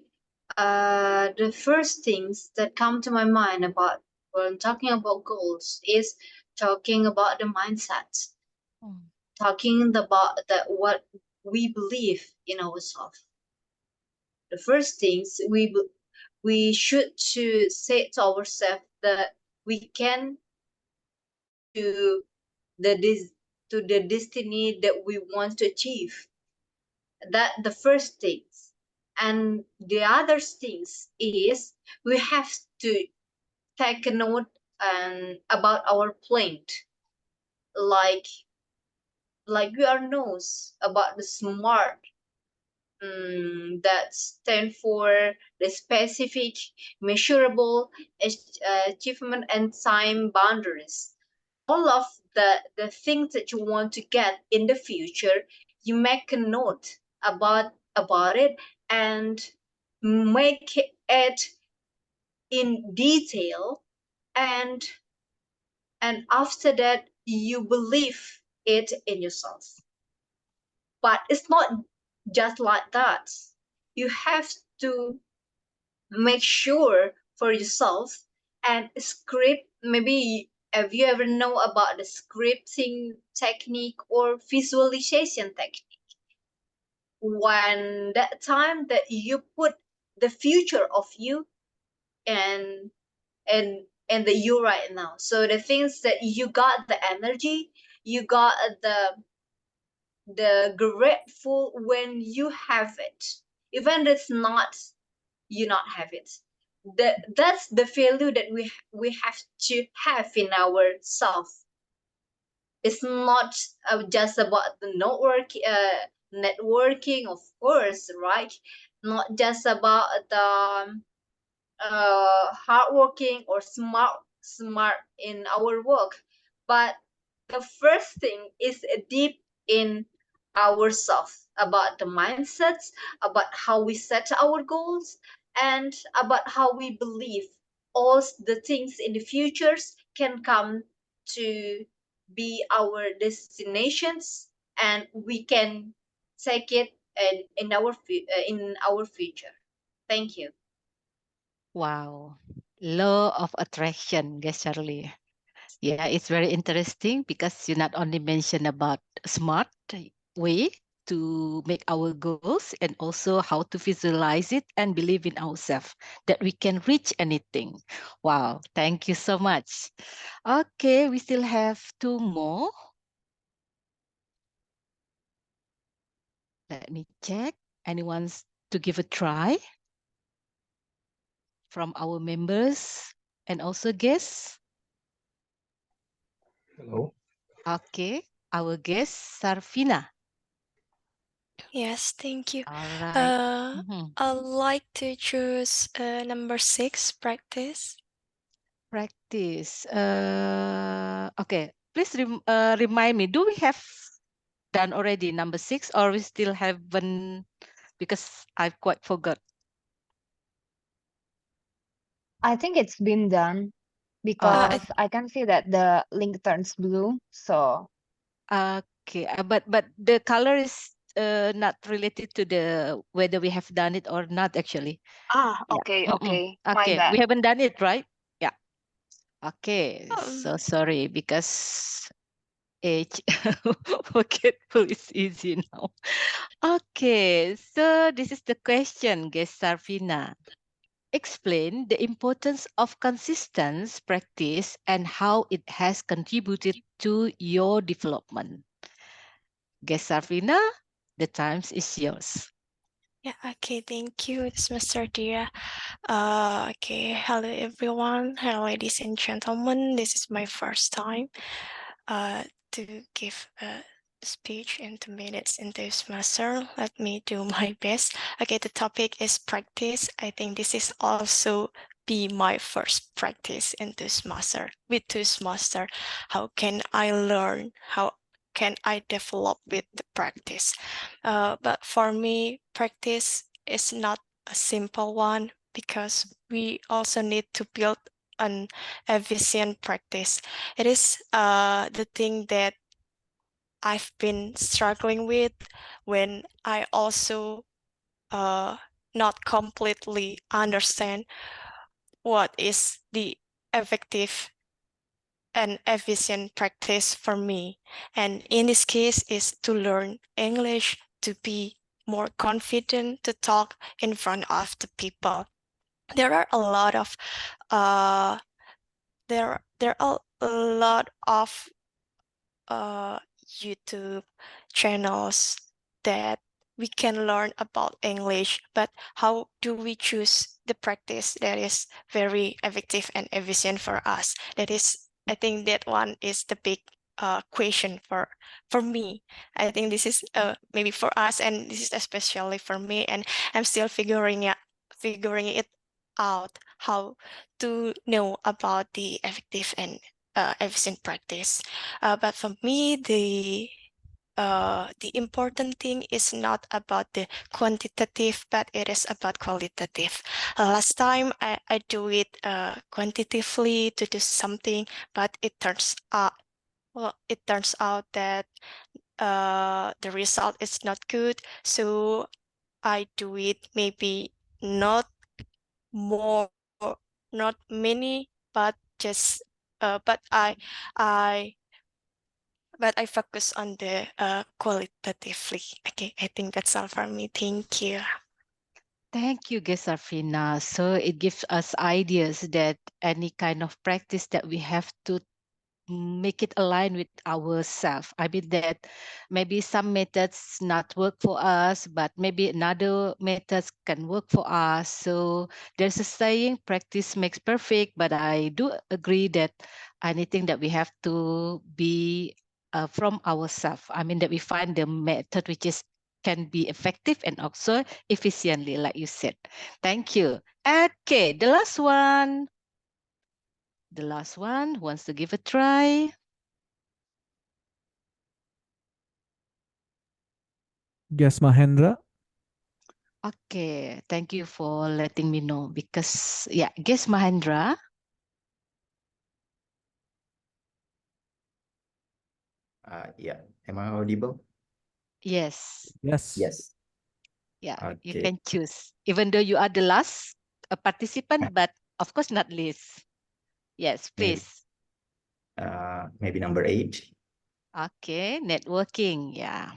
The first things that come to my mind about when talking about goals is talking about the mindset, talking about what we believe in ourselves. The first things we should to say to ourselves that we can to to the destiny that we want to achieve. That the first things. And the other things is we have to take a note about our plan. Like like we are knows about the SMART, that stand for the specific, measurable, achievement, and time boundaries. All of the things that you want to get in the future, you make a note about it and make it in detail, and after that you believe it in yourself. But it's not just like that. You have to make sure for yourself and script. Maybe have you ever know about the scripting technique or visualization technique? When that time that you put the future of you and the you right now, so the things that you got the energy, you got the grateful when you have it, even if it's not you not have it. That's the value that we have to have in ourself. It's not just about the networking, of course, right? Not just about the hardworking or smart in our work, but the first thing is deep in ourselves, about the mindsets, about how we set our goals, and about how we believe all the things in the futures can come to be our destinations, and we can take it in our future. Thank you. Wow. Law of attraction, guys, Charlie. Yeah, it's very interesting because you not only mention about smart way to make our goals and also how to visualize it and believe in ourselves that we can reach anything. Wow, thank you so much. Okay, we still have two more. Let me check. Anyone to give a try from our members and also guests? Hello. Okay, our guest, Sarfina. Yes, thank you. All right. I'd like to choose number 6, practice. Practice. Okay, please remind me, do we have done already number 6 or we still haven't, because I've quite forgot. I think it's been done because I can see that the link turns blue. So Okay, but the color is not related to the whether we have done it or not actually. okay, okay. My Okay, bad. we haven't done it, right? Yeah. Okay, so sorry because age forgetful is easy now. Okay, so this is the question, guest Sarvina. Explain the importance of consistent practice and how it has contributed to your development. Guest Sarvina, the time is yours. Yeah, okay, thank you, Mr. Dia. Okay, hello everyone. Hello, ladies and gentlemen. This is my first time to give a speech in 2 minutes in this semester. Let me do my best. Okay, the topic is practice. I think this is also be my first practice in this semester. With this semester, how can I learn? How can I develop with the practice? But for me, practice is not a simple one because we also need to build an efficient practice. It is the thing that I've been struggling with when I also not completely understand what is the effective and efficient practice for me. And in this case is to learn English, to be more confident to talk in front of the people. There are a lot of there are a lot of YouTube channels that we can learn about English, but how do we choose the practice that is very effective and efficient for us? That is, I think that one is the big question for me. I think this is maybe for us, and this is especially for me, and I'm still figuring it out how to know about the effective and efficient practice. But for me, the important thing is not about the quantitative, but it is about qualitative. Last time I do it quantitatively to do something, but it turns out that the result is not good. So I do it maybe not more, not many, but just but I focus on the qualitatively. Okay, I think that's all for me. Thank you. Thank you, Gesafina. So it gives us ideas that any kind of practice that we have to make it align with ourselves. I mean that maybe some methods not work for us, but maybe another methods can work for us. So there's a saying, practice makes perfect, but I do agree that anything that we have to be from ourselves. I mean that we find the method which is can be effective and also efficiently, like you said. Thank you. Okay, the last one. The last one wants to give a try. Yes, Mahendra. Okay, thank you for letting me know because yeah, guess Mahendra. Yeah, am I audible? Yes. Yes. Yes. Yeah, you Okay. can choose. Even though you are the last participant, but of course not least. Yes, Maybe, please. maybe number 8. Okay, networking. Yeah.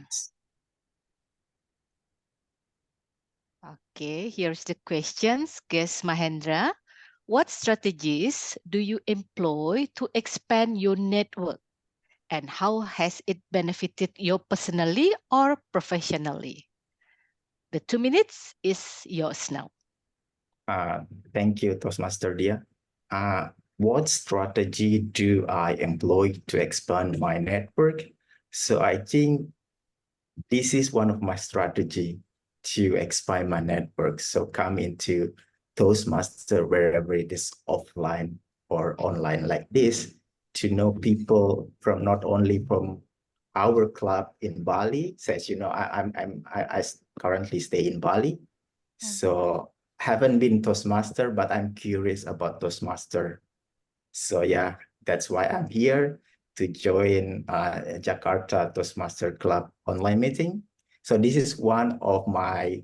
Okay, here's the questions. Guess Mahendra. What strategies do you employ to expand your network? And how has it benefited you personally or professionally? The 2 minutes is yours now. Thank you, Toastmaster Dia. What strategy do I employ to expand my network? So I think this is one of my strategy to expand my network. So come into Toastmaster wherever it is offline or online like this to know people from not only from our club in Bali. Says I currently stay in Bali, so haven't been Toastmaster, but I'm curious about Toastmaster. So yeah, that's why I'm here to join Jakarta Toastmaster Club online meeting. So this is one of my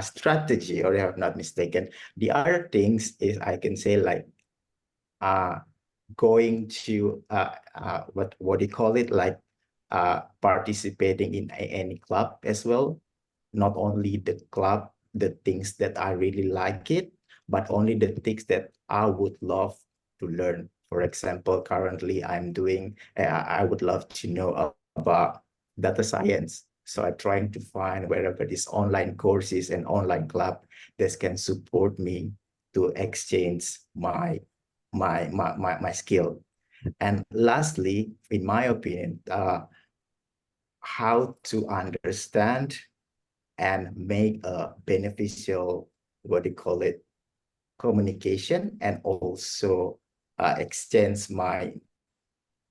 strategy, or if I'm not mistaken. The other things is I can say like going to what do you call it, like participating in any club as well. Not only the club, the things that I really like it, but only the things that I would love to learn. For example, currently I would love to know about data science. So I'm trying to find wherever these online courses and online club that can support me to exchange my skill. And lastly, in my opinion, how to understand and make a beneficial, what do you call it, communication, and also extends my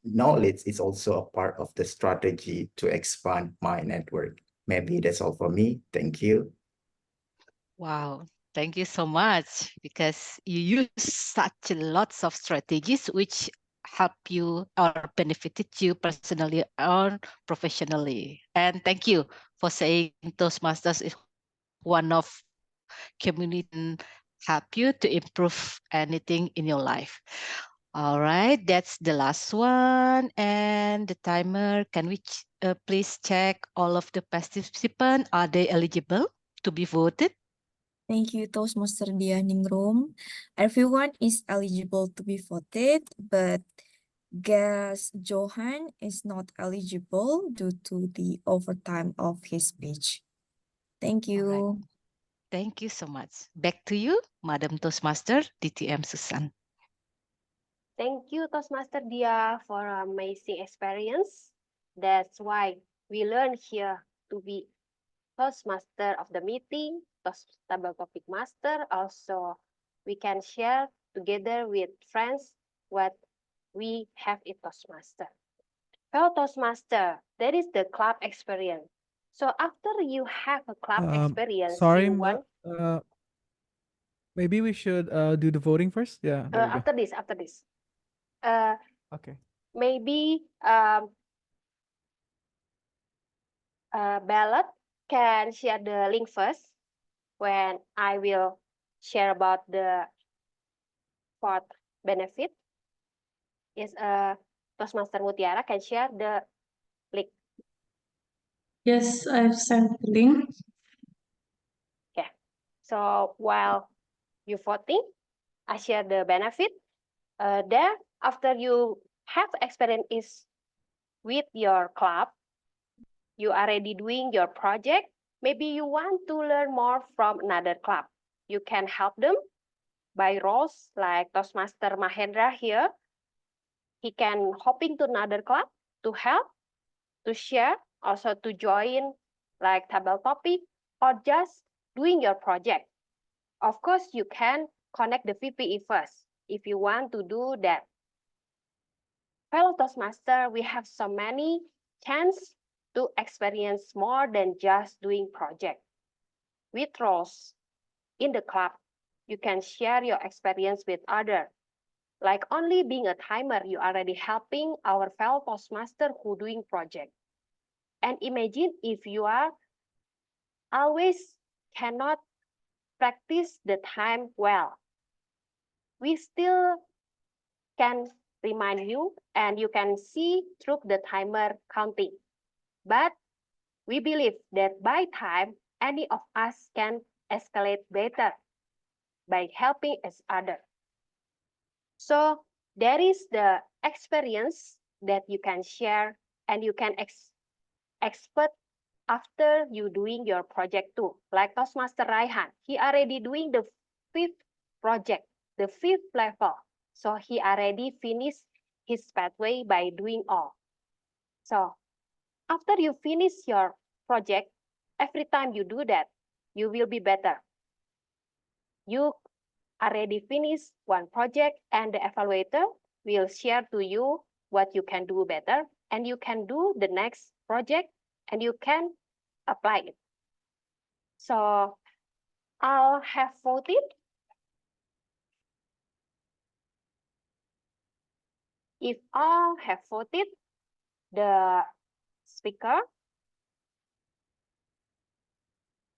knowledge is also a part of the strategy to expand my network. Maybe that's all for me. Thank you. Wow, thank you so much because you use such lots of strategies which help you or benefited you personally or professionally. And thank you for saying Toastmasters is one of community and help you to improve anything in your life. All right, that's the last one. And the timer, can we please check all of the participants? Are they eligible to be voted? Thank you, Toastmaster Dia Ningrum. Everyone is eligible to be voted, but guest Johan is not eligible due to the overtime of his speech. Thank you. All right. Thank you so much. Back to you, Madam Toastmaster, DTM Susan. Thank you, Toastmaster Dia, for an amazing experience. That's why we learn here to be Toastmaster of the meeting, Table Topic Master. Also, we can share together with friends what we have in Toastmaster. Well, Toastmaster, that is the club experience. So after you have a club experience, Sorry, you want maybe we should do the voting first. Yeah, there we go. after this. Okay. Maybe Ballot can share the link first when I will share about the fourth benefit. Yes, Toastmaster Mutiara can share the link. Yes, I've sent the link. Okay. So while you voting, I share the benefit. Then after you have experience with your club, you are already doing your project. Maybe you want to learn more from another club. You can help them by roles like Toastmaster Mahendra here. He can hopping to another club to help, to share, also to join like table topic or just doing your project. Of course, you can connect the VPE first if you want to do that. Fellow Toastmaster, we have so many chance to experience more than just doing project. With roles in the club, you can share your experience with others. Like only being a timer, you are already helping our fellow Toastmaster who doing project. And imagine if you are always cannot practice the time well. We still can remind you and you can see through the timer counting. But we believe that by time, any of us can escalate better by helping each other. So there is the experience that you can share and you can expert after you doing your project too. Like Toastmaster Raihan, he already doing the 5th project, the 5th level. So he already finished his pathway by doing all. So after you finish your project, every time you do that, you will be better. You already finished one project and the evaluator will share to you what you can do better and you can do the next project and you can apply it. So I'll have voted. If all have voted, the speaker,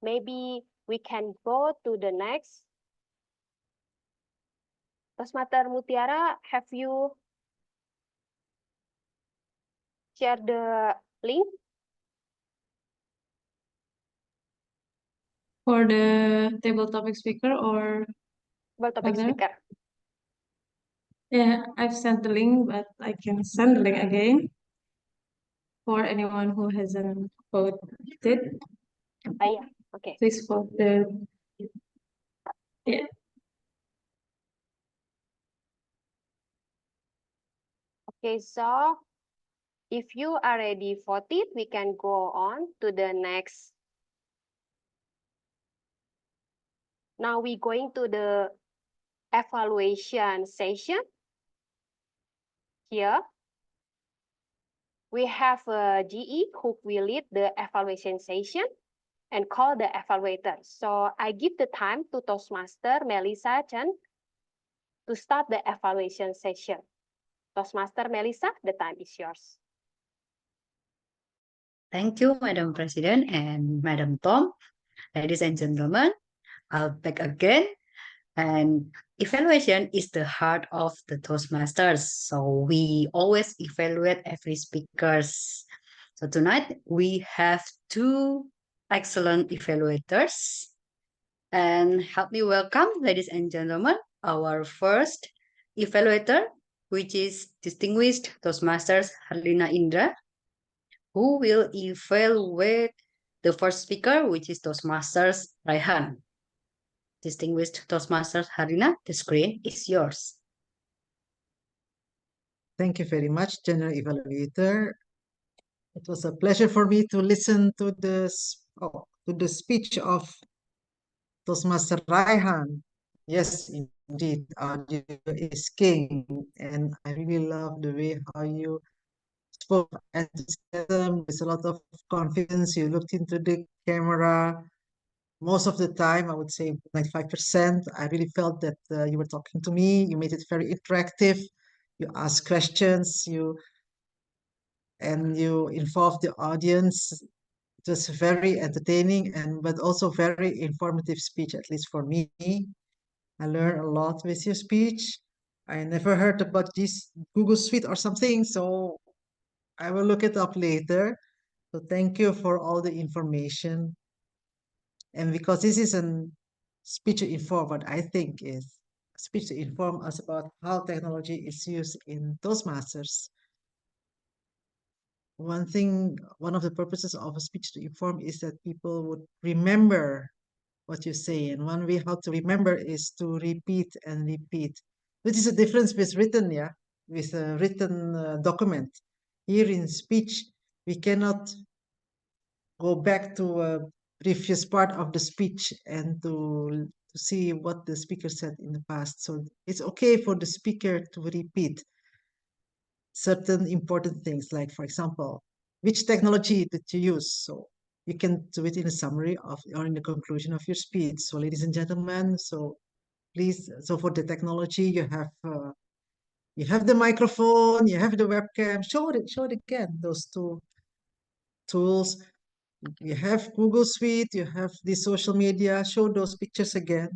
maybe we can go to the next. Toastmaster Mutiara, have you shared the link? For the table topic speaker or Table topic other? speaker. Yeah, I've sent the link, but I can send the link again for anyone who hasn't voted. Yeah, okay. Please vote the, yeah. Okay, so if you already voted, we can go on to the next. Now we're going to the evaluation session. Here, we have a GE who will lead the evaluation session and call the evaluator. So I give the time to Toastmaster Melissa Chen to start the evaluation session. Toastmaster Melissa, the time is yours. Thank you, Madam President and Madam Tom. Ladies and gentlemen, I'll back again. And evaluation is the heart of the Toastmasters. So we always evaluate every speakers. So tonight we have two excellent evaluators. And help me welcome, ladies and gentlemen, our first evaluator, which is Distinguished Toastmasters Harlina Indra, who will evaluate the first speaker, which is Toastmasters Raihan. Distinguished Toastmasters Harlina, the screen is yours. Thank you very much, General Evaluator. It was a pleasure for me to listen to the speech of Toastmaster Raihan. Yes, indeed, audio is king, and I really love the way how you spoke of enthusiasm. There's a lot of confidence. You looked into the camera. Most of the time, I would say 95%, I really felt that you were talking to me. You made it very interactive. You asked questions. You involved the audience. It was very entertaining but also very informative speech, at least for me. I learned a lot with your speech. I never heard about this Google Suite or something, so I will look it up later. So thank you for all the information. And because this is a speech to inform, what I think is a speech to inform us about how technology is used in Toastmasters. One of the purposes of a speech to inform is that people would remember what you say. And one way how to remember is to repeat and repeat, which is a difference with written, with a written document. Here in speech, we cannot go back to a previous part of the speech and to see what the speaker said in the past. So it's okay for the speaker to repeat certain important things, like, for example, which technology did you use? So you can do it in a summary or in the conclusion of your speech. So, ladies and gentlemen, so please, so for the technology, you have the microphone, you have the webcam. Show it again. Those two tools. You have Google Suite. You have the social media. Show those pictures again,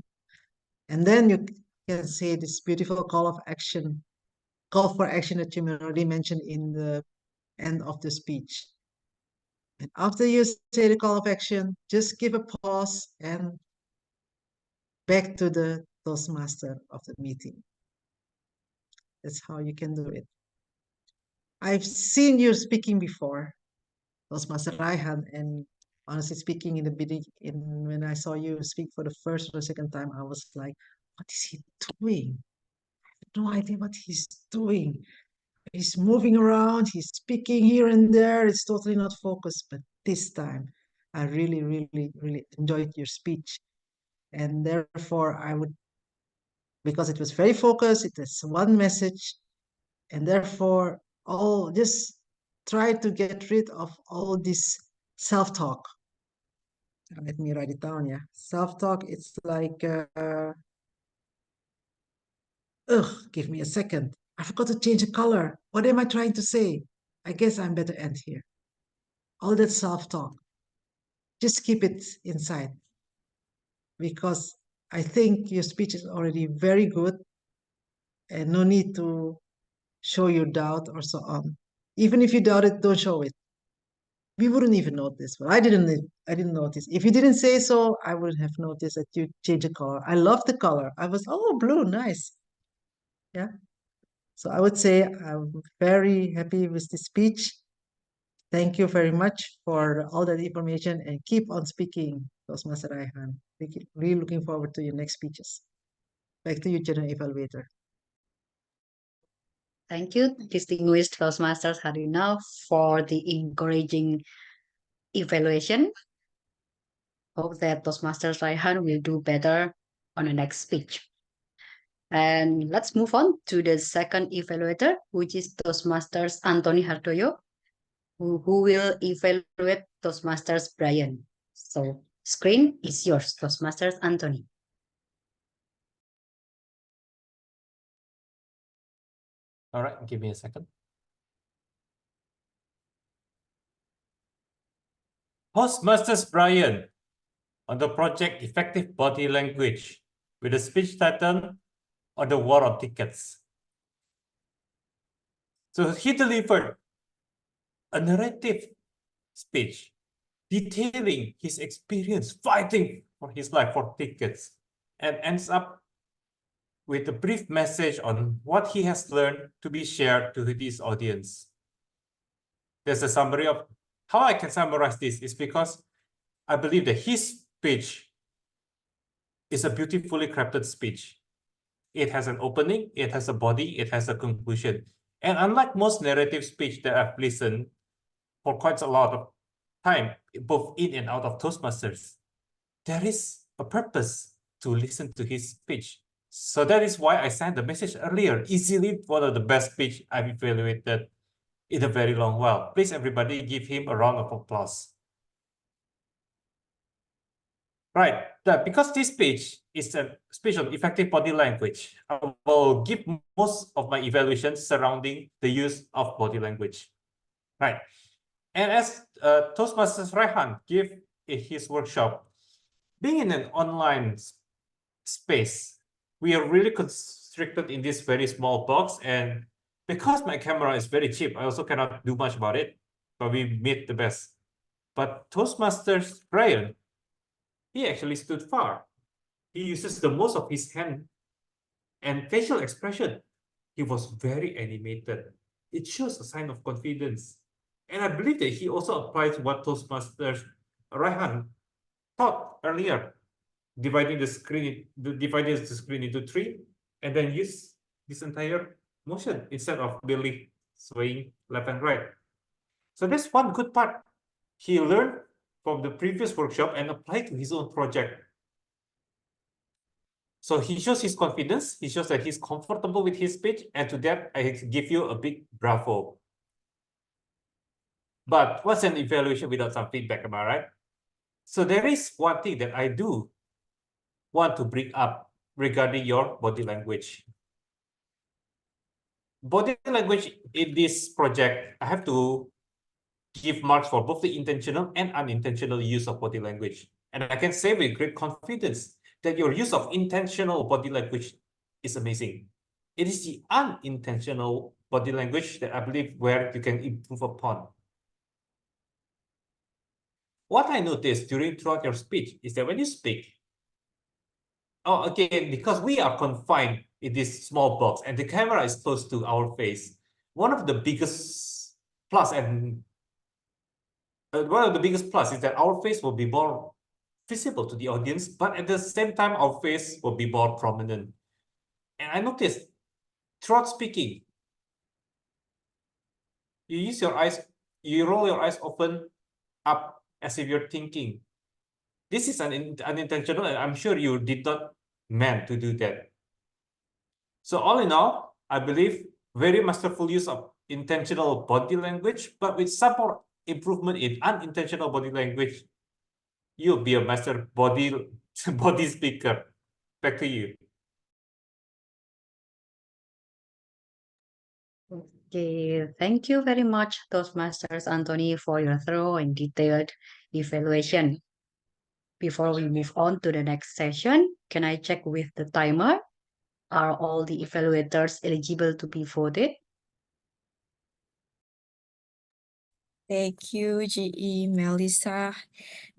and then you can say this beautiful call for action that you already mentioned in the end of the speech. And after you say the call of action, just give a pause and back to the Toastmaster of the meeting. That's how you can do it. I've seen you speaking before, Toastmaster Raihan, and honestly speaking, in the beginning, when I saw you speak for the first or the second time, I was like, what is he doing? I have no idea what he's doing. He's moving around, he's speaking here and there, it's totally not focused. But this time, I really, really, really enjoyed your speech. And therefore, because it was very focused, it was one message, and therefore, just try to get rid of all this self-talk. Let me write it down, yeah. Self-talk, it's like, give me a second. I forgot to change the color. What am I trying to say? I guess I'm better end here. All that self-talk, just keep it inside, because I think your speech is already very good and no need to show your doubt or so on. Even if you doubt it, don't show it. We wouldn't even notice. Well, I didn't notice. If you didn't say so, I wouldn't have noticed that you changed the color. I love the color. I was, oh, blue, nice. Yeah. So I would say I'm very happy with this speech. Thank you very much for all that information, and keep on speaking, Toastmaster Raihan. Really looking forward to your next speeches. Back to you, General Evaluator. Thank you, distinguished Toastmasters Harina, for the encouraging evaluation. Hope that Toastmasters Raihan will do better on the next speech. And let's move on to the second evaluator, which is Toastmasters Anthony Hardoyo, who will evaluate Toastmasters Brian. So screen is yours, Toastmasters Anthony. All right, give me a second. Toastmasters Brian on the project Effective Body Language with a speech title on the War on Tickets. So he delivered a narrative speech detailing his experience fighting for his life for tickets, and ends up with a brief message on what he has learned to be shared to his audience. There's a summary of how I can summarize this is because I believe that his speech is a beautifully crafted speech. It has an opening, it has a body, it has a conclusion. And unlike most narrative speech that I've listened for quite a lot of time, both in and out of Toastmasters, there is a purpose to listen to his speech. So that is why I sent the message earlier. Easily one of the best speech I've evaluated in a very long while. Please, everybody, give him a round of applause. Right, because this speech is a speech on effective body language, I will give most of my evaluations surrounding the use of body language. Right, and as Toastmasters Rehan gave his workshop, being in an online space, we are really constricted in this very small box, and because my camera is very cheap, I also cannot do much about it, but we made the best. But Toastmasters Brian, he actually stood far. He uses the most of his hand and facial expression. He was very animated. It shows a sign of confidence. And I believe that he also applies what Toastmasters Raihan taught earlier, dividing the screen into three, and then use this entire motion instead of merely swaying left and right. So that's one good part. He learned from the previous workshop and applied to his own project. So he shows his confidence, he shows that he's comfortable with his speech, and to that, I give you a big bravo. But what's an evaluation without some feedback, am I right? So there is one thing that I do want to bring up regarding your body language. Body language in this project, I have to give marks for both the intentional and unintentional use of body language. And I can say with great confidence that your use of intentional body language is amazing. It is the unintentional body language that I believe where you can improve upon. What I noticed throughout your speech is that when you speak, again, because we are confined in this small box and the camera is close to our face, one of the biggest plus is that our face will be more visible to the audience, but at the same time, our face will be more prominent. And I noticed throughout speaking, you roll your eyes open up as if you're thinking. This is unintentional, and I'm sure you did not meant to do that. So all in all, I believe very masterful use of intentional body language, but with some more improvement in unintentional body language, you'll be a master body speaker. Back to you. Okay, thank you very much, Toastmasters Anthony, for your thorough and detailed evaluation. Before we move on to the next session, can I check with the timer? Are all the evaluators eligible to be voted? Thank you, GE Melissa.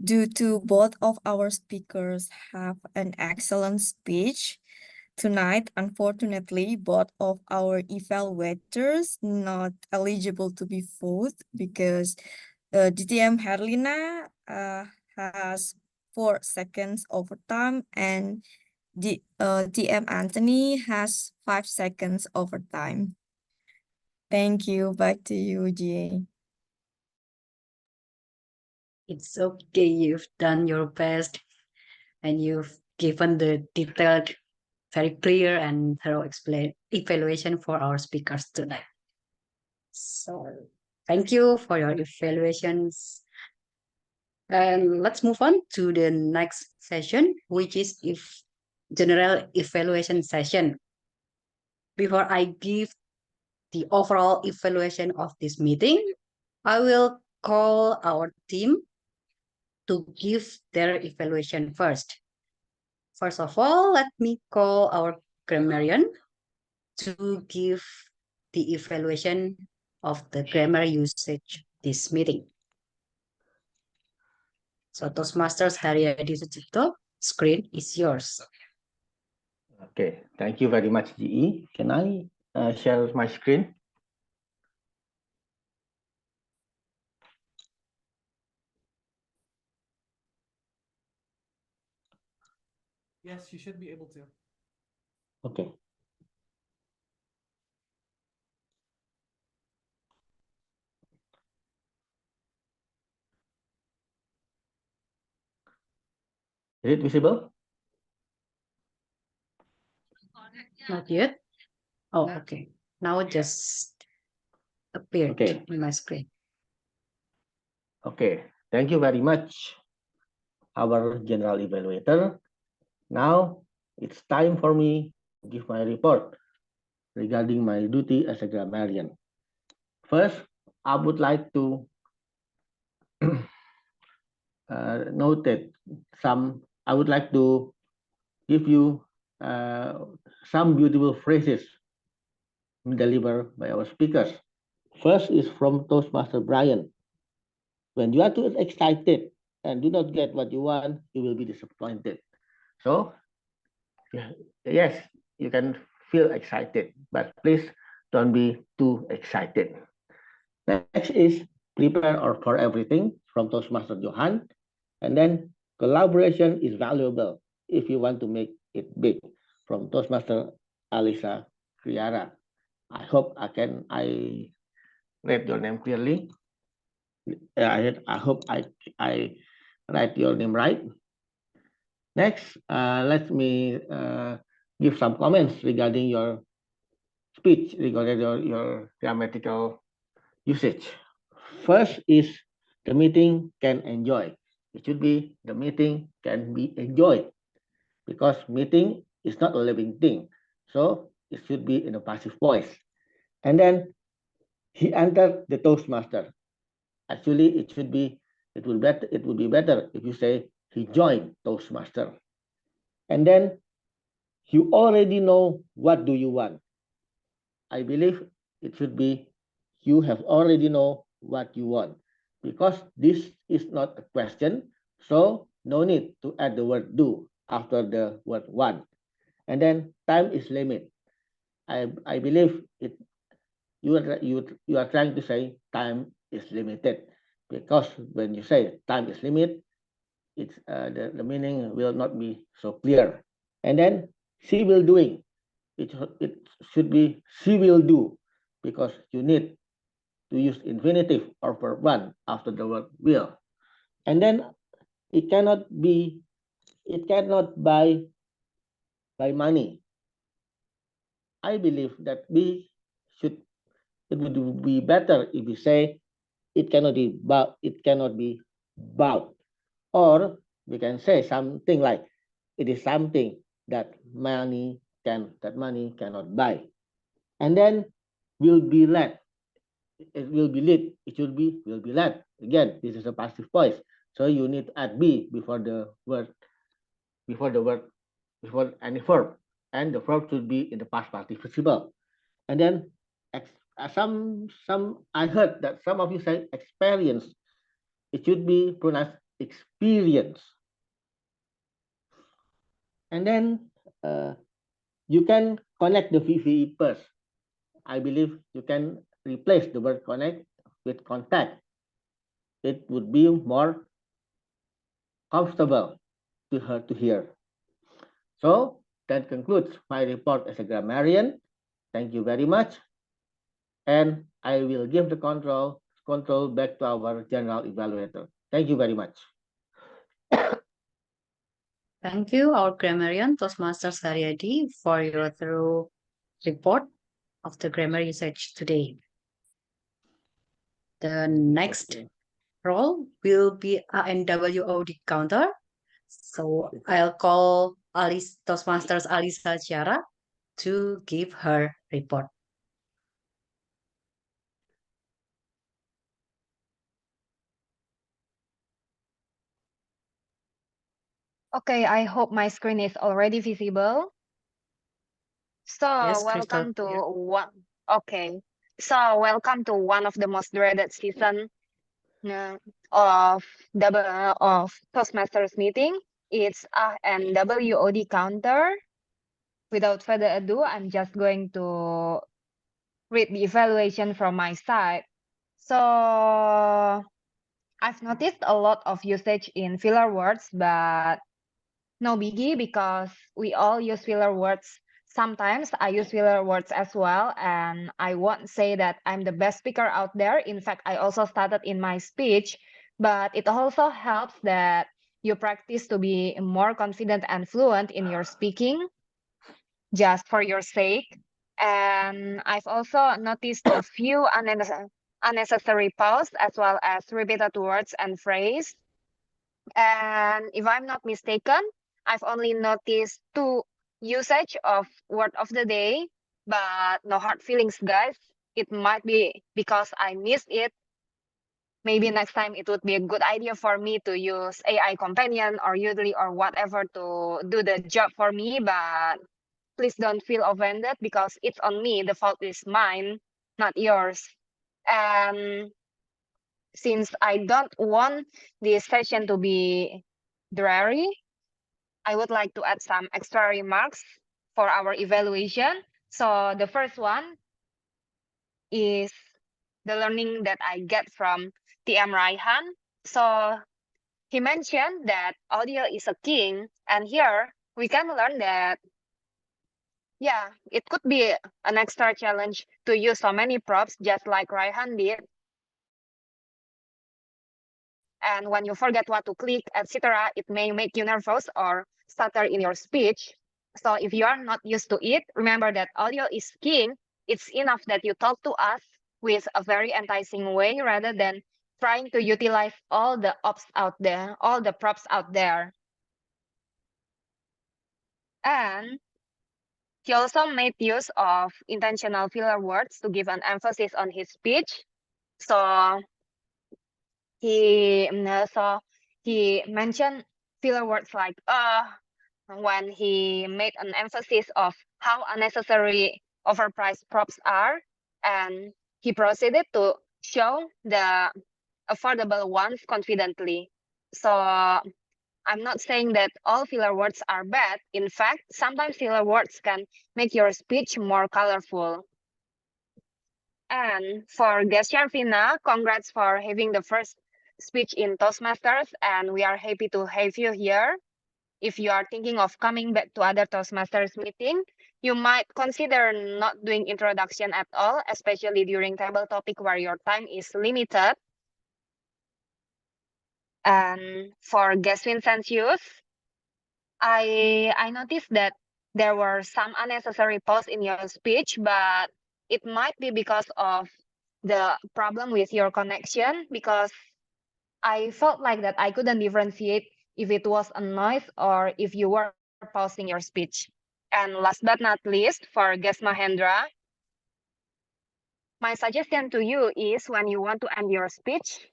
Due to both of our speakers have an excellent speech, tonight, unfortunately, both of our evaluators not eligible to be voted because DTM Herlina has 4 seconds overtime and DM Anthony has 5 seconds overtime. Thank you. Back to you, GA. It's okay, you've done your best and you've given the detailed, very clear and thorough evaluation for our speakers tonight. So thank you for your evaluations. And let's move on to the next session, which is general evaluation session. Before I give the overall evaluation of this meeting, I will call our team to give their evaluation first. First of all, let me call our grammarian to give the evaluation of the grammar usage this meeting. So Toastmasters Haryadi Sucipto, screen is yours. Okay, thank you very much, GE. Can I share my screen? Yes, you should be able to. Okay. Is it visible? Not yet. Oh, okay. Now it just appeared Okay. in my screen. Okay. Thank you very much, our general evaluator. Now it's time for me to give my report regarding my duty as a grammarian. First, I would like to noted I would like to give you some beautiful phrases delivered by our speakers. First is from Toastmaster Brian. When you are too excited and do not get what you want, you will be disappointed. So, yes, you can feel excited, but please don't be too excited. Next is prepare or for everything from Toastmaster Johan. And then collaboration is valuable if you want to make it big from Toastmaster Alisa Kriara. I hope I read your name clearly. I hope I write your name right. Next, let me give some comments regarding your speech, regarding your grammatical usage. First is the meeting can enjoy. It should be the meeting can be enjoyed because meeting is not a living thing. So it should be in a passive voice. And then he entered the Toastmaster. Actually, it should be it would be better if you say he joined Toastmaster. And then you already know what do you want. I believe it should be you have already know what you want because this is not a question. So no need to add the word do after the word want. And then time is limit. I believe it you are trying to say time is limited because when you say time is limit, it's the meaning will not be so clear. And then she will doing it should be she will do because you need to use infinitive or verb one after the word will. And then it cannot buy money. I believe that it would be better if we say it cannot be bought. Or we can say something like it is something that money cannot buy. And then will be led. It will be lead. It should be will be led. Again, this is a passive voice. So you need to add be before the word before any verb. And the verb should be in the past participle. And then some I heard that some of you say experience. It should be pronounced experience. And then you can connect the VVE first. I believe you can replace the word connect with contact. It would be more comfortable to her to hear. So that concludes my report as a grammarian. Thank you very much. And I will give the control back to our general evaluator. Thank you very much. Thank you, our grammarian, Toastmaster Saryadi, for your thorough report of the grammar usage today. The next role will be ANWOD counter. So I'll call Toastmasters Alisa Ciara to give her report. Okay, I hope my screen is already visible. So Yes, welcome to clear. one. Okay, so welcome to one of the most dreaded season of Toastmasters meeting. It's an WOD counter. Without further ado, I'm just going to read the evaluation from my side. So I've noticed a lot of usage in filler words, but no biggie because we all use filler words. Sometimes I use filler words as well, and I won't say that I'm the best speaker out there. In fact, I also started in my speech, but it also helps that You practice to be more confident and fluent in your speaking just for your sake. And I've also noticed a few unnecessary pause as well as repeated words and phrase. And if I'm not mistaken, I've only noticed 2 usage of word of the day, but no hard feelings, guys. It might be because I missed it. Maybe next time it would be a good idea for me to use AI companion or Udly or whatever to do the job for me, but please don't feel offended because it's on me. The fault is mine, not yours. And since I don't want this session to be dreary, I would like to add some extra remarks for our evaluation. So the first one is the learning that I get from TM Raihan. So he mentioned that audio is a king, and here we can learn that, yeah, it could be an extra challenge to use so many props just like Raihan did. And when you forget what to click, etc., it may make you nervous or stutter in your speech. So if you are not used to it, remember that audio is king. It's enough that you talk to us with a very enticing way rather than trying to utilize all the ops out there, all the props out there. And he also made use of intentional filler words to give an emphasis on his speech. So he mentioned filler words like when he made an emphasis of how unnecessary overpriced props are, and he proceeded to show the affordable ones confidently. So I'm not saying that all filler words are bad. In fact, sometimes filler words can make your speech more colorful. And for guest Sharvina, congrats for having the first speech in Toastmasters, and we are happy to have you here. If you are thinking of coming back to other Toastmasters meeting, you might consider not doing introduction at all, especially during table topic where your time is limited. And for guest Vincentius, I noticed that there were some unnecessary pause in your speech, but it might be because of the problem with your connection, because I felt like that I couldn't differentiate if it was a noise or if you were pausing your speech. And last but not least, for guest Mahendra, my suggestion to you is when you want to end your speech,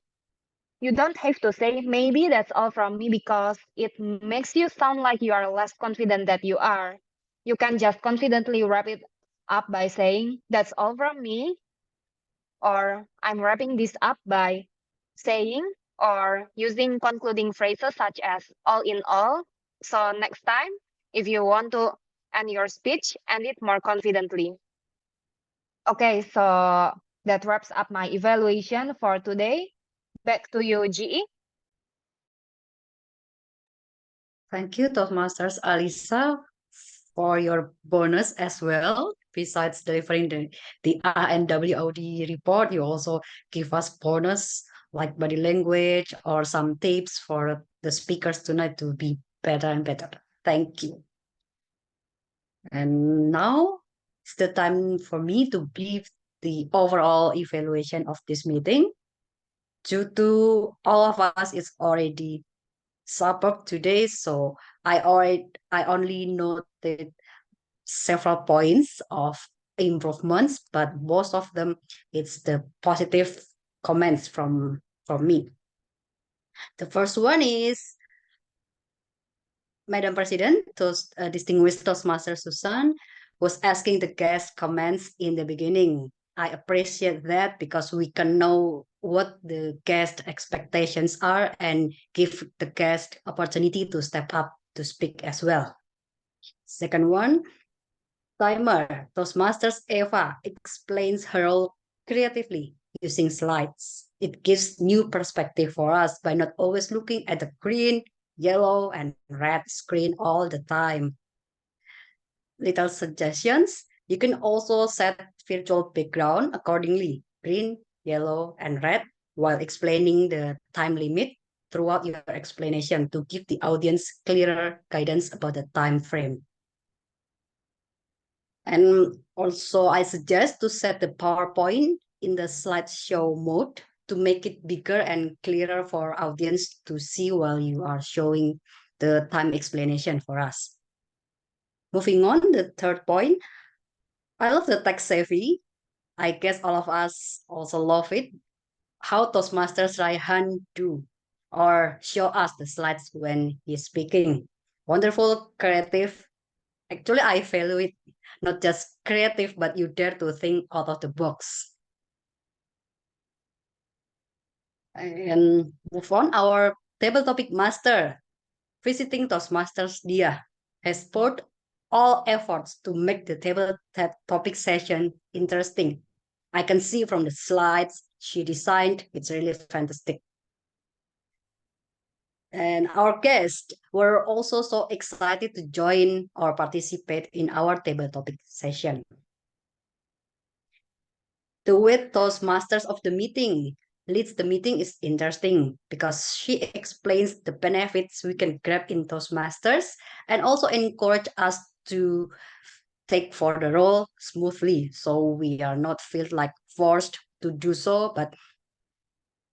you don't have to say, maybe that's all from me, because it makes you sound like you are less confident than you are. You can just confidently wrap it up by saying, that's all from me, or I'm wrapping this up by saying, or using concluding phrases such as all in all. So next time, if you want to end your speech, end it more confidently. Okay, so that wraps up my evaluation for today. Back to you, GE. Thank you, Toastmasters Alisa, for your bonus as well. Besides delivering the RNWOD report, you also give us bonus like body language or some tips for the speakers tonight to be better and better. Thank you. And now it's the time for me to brief the overall evaluation of this meeting. Due to all of us, it's already superb today, so I only noted several points of improvements, but most of them it's the positive comments from me. The first one is Madam President, distinguished Toastmaster Susan was asking the guest comments in the beginning. I appreciate that because we can know what the guest expectations are and give the guest opportunity to step up to speak as well. Second one, timer. Toastmasters Eva explains her role creatively using slides. It gives new perspective for us by not always looking at the green, yellow, and red screen all the time. Little suggestions. You can also set virtual background accordingly, green, yellow, and red, while explaining the time limit. throughout your explanation to give the audience clearer guidance about the time frame. And also I suggest to set the PowerPoint in the slideshow mode to make it bigger and clearer for audience to see while you are showing the time explanation for us. Moving on, the third point, I love the tech savvy. I guess all of us also love it. How Toastmasters Raihan do or show us the slides when he's speaking. Wonderful, creative. Actually, I value it. Not just creative, but you dare to think out of the box. And move on, our table topic master, visiting Toastmasters Dia, has put all efforts to make the table topic session interesting. I can see from the slides she designed, it's really fantastic. And our guests were also so excited to join or participate in our table topic session. The way Toastmasters of the meeting leads the meeting is interesting because she explains the benefits we can grab in Toastmasters and also encourage us to take for the role smoothly, so we are not feel like forced to do so, but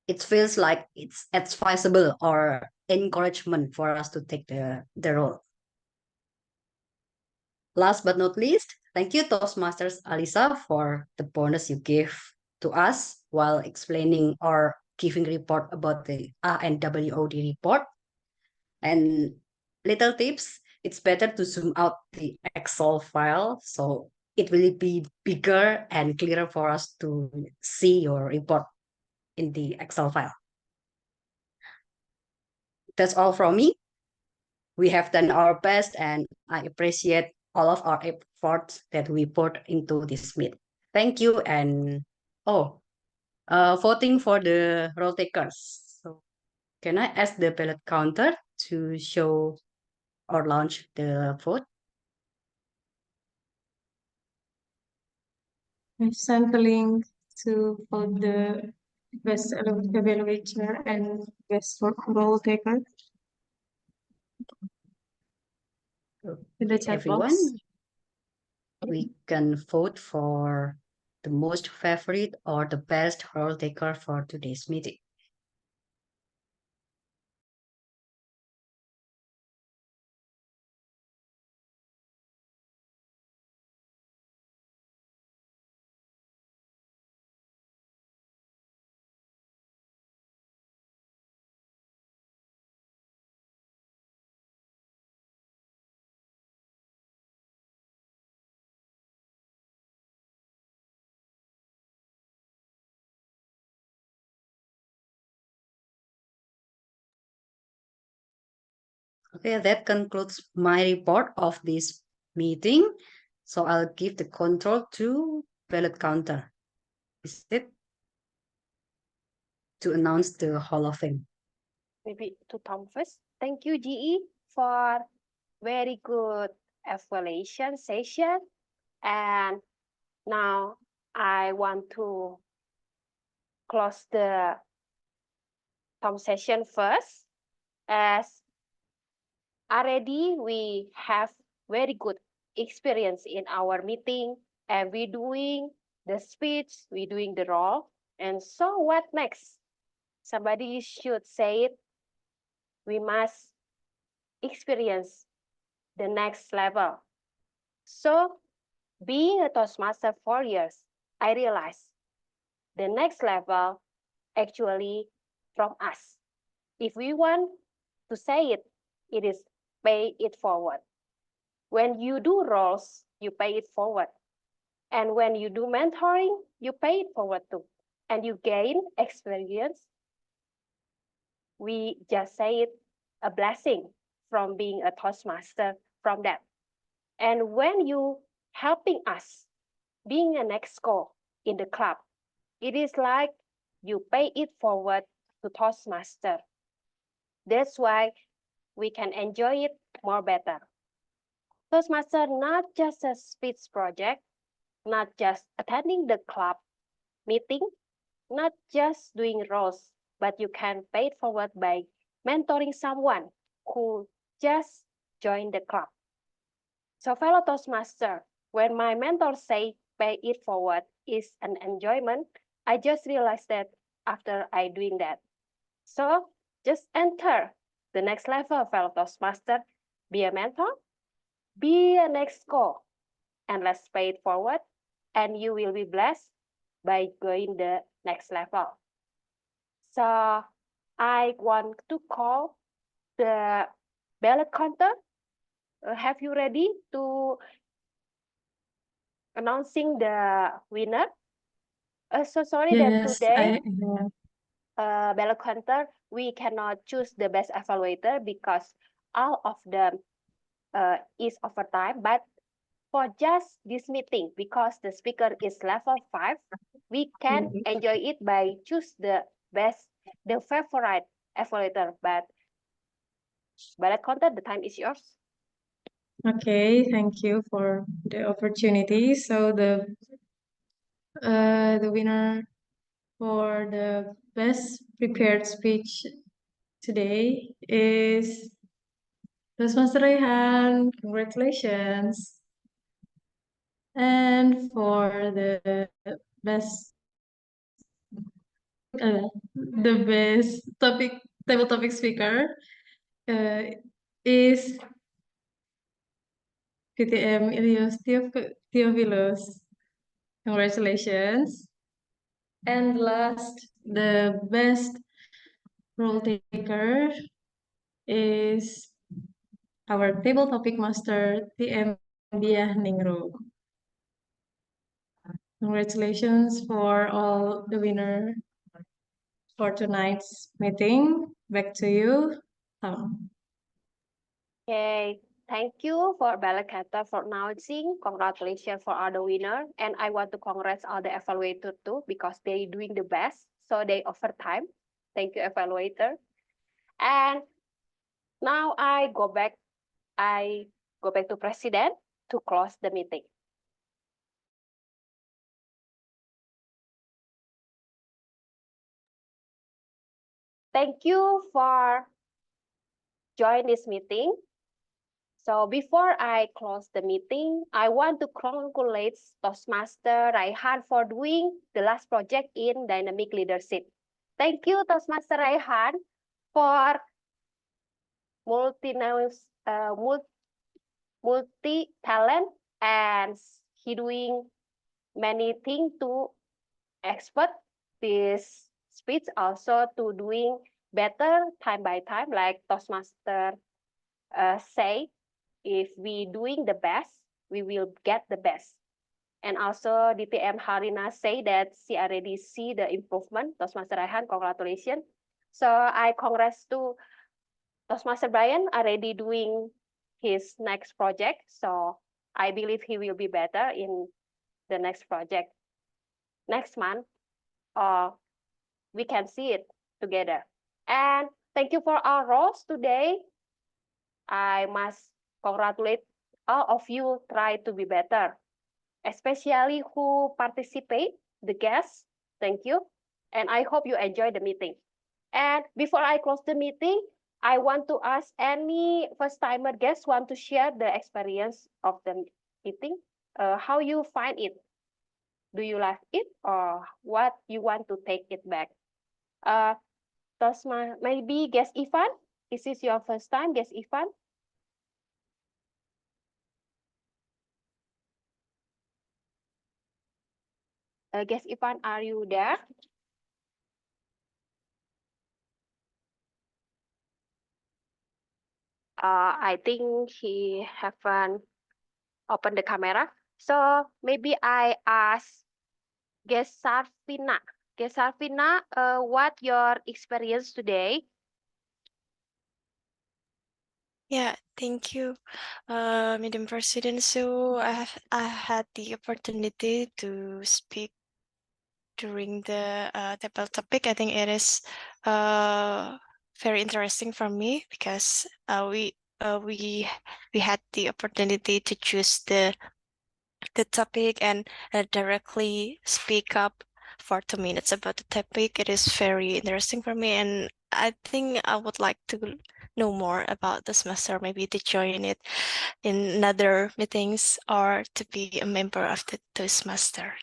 it feels like it's advisable or encouragement for us to take the role. Last but not least, thank you Toastmasters Alisa for the bonus you gave to us while explaining or giving report about the ANWOD report. And little tips, it's better to zoom out the Excel file so it will be bigger and clearer for us to see your report in the Excel file. That's all from me. We have done our best and I appreciate all of our efforts that we put into this meet. Thank you. And voting for the role takers. So can I ask the ballot counter to show or launch the vote? I've sent the link to vote the best evaluator and best role taker in the chat Everyone, box. we can vote for the most favorite or the best role taker for today's meeting. Okay, that concludes my report of this meeting. So I'll give the control to ballot counter. Is it to announce the Hall of Fame? Maybe to Tom first. Thank you, GE, for very good evaluation session. And now I want to close the Tom session first, as already we have very good experience in our meeting, and we doing the speech, we doing the role. And so what next? Somebody should say it. We must experience the next level. So being a Toastmaster 4 years, I realized the next level actually from us. If we want to say it, it is pay it forward. When you do roles, you pay it forward. And when you do mentoring, you pay it forward too. And you gain experience. We just say it a blessing from being a Toastmaster from that. And when you helping us being an exco in the club, it is like you pay it forward to Toastmaster. That's why we can enjoy it more better. Toastmaster not just a speech project, not just attending the club meeting, not just doing roles, but you can pay it forward by mentoring someone who just joined the club. So fellow Toastmaster, when my mentor say pay it forward is an enjoyment, I just realized that after I doing that. So just enter the next level, fellow Toastmaster. Be a mentor, be a next goal, and let's pay it forward, and you will be blessed by going the next level. So I want to call the ballot counter. Have you ready to announcing the winner? So sorry that Yes, today, have. ballot counter, we cannot choose the best evaluator because all of them is overtime. But for just this meeting, because the speaker is level 5, we can enjoy it by choose the best, the favorite evaluator. But ballot counter, the time is yours. Okay, thank you for the opportunity. So the winner for the best prepared speech today is Toastmaster Raihan. Congratulations. And for the best the best table topic speaker is PTM Ilios Theophilus. Congratulations. And last, the best role taker is our table topic master, TM Diah Ningro. Congratulations for all the winner for tonight's meeting. Back to you, Tom. Okay, thank you for ballot counter for announcing. Congratulations for all the winner, and I want to congrats all the evaluator too because they doing the best, so they overtime. Thank you, evaluator. And now I go back to president to close the meeting. Thank you for join this meeting. So before I close the meeting, I want to congratulate Toastmaster Raihan for doing the last project in dynamic leadership. Thank you, Toastmaster Raihan, for multi-talent, and he doing many things to expert this speech, also to doing better time by time, like Toastmaster say, if we doing the best, we will get the best. And also DTM Harina say that she already see the improvement. Toastmaster Raihan, congratulations. So I congrats to Toastmaster Brian already doing his next project. So I believe he will be better in the next project. Next month, we can see it together. And thank you for our roles today. I must congratulate all of you try to be better, especially who participate, the guests. Thank you. And I hope you enjoy the meeting. And before I close the meeting, I want to ask any first-timer guests want to share the experience of the meeting, how you find it. Do you like it or what you want to take it back? Maybe guest Ivan, is this your first time, guest Ivan? Guest Ivan, are you there? I think he haven't opened the camera. So maybe I ask guest Sarvina. Guest Sarvina, what your experience today? Yeah, thank you, Madam President. So I had the opportunity to speak during the table topic. I think it is very interesting for me because we had the opportunity to choose the topic and directly speak up for 2 minutes about the topic. It is very interesting for me, and I think I would like to know more about the semester, maybe to join it in another meetings or to be a member of the Toastmaster.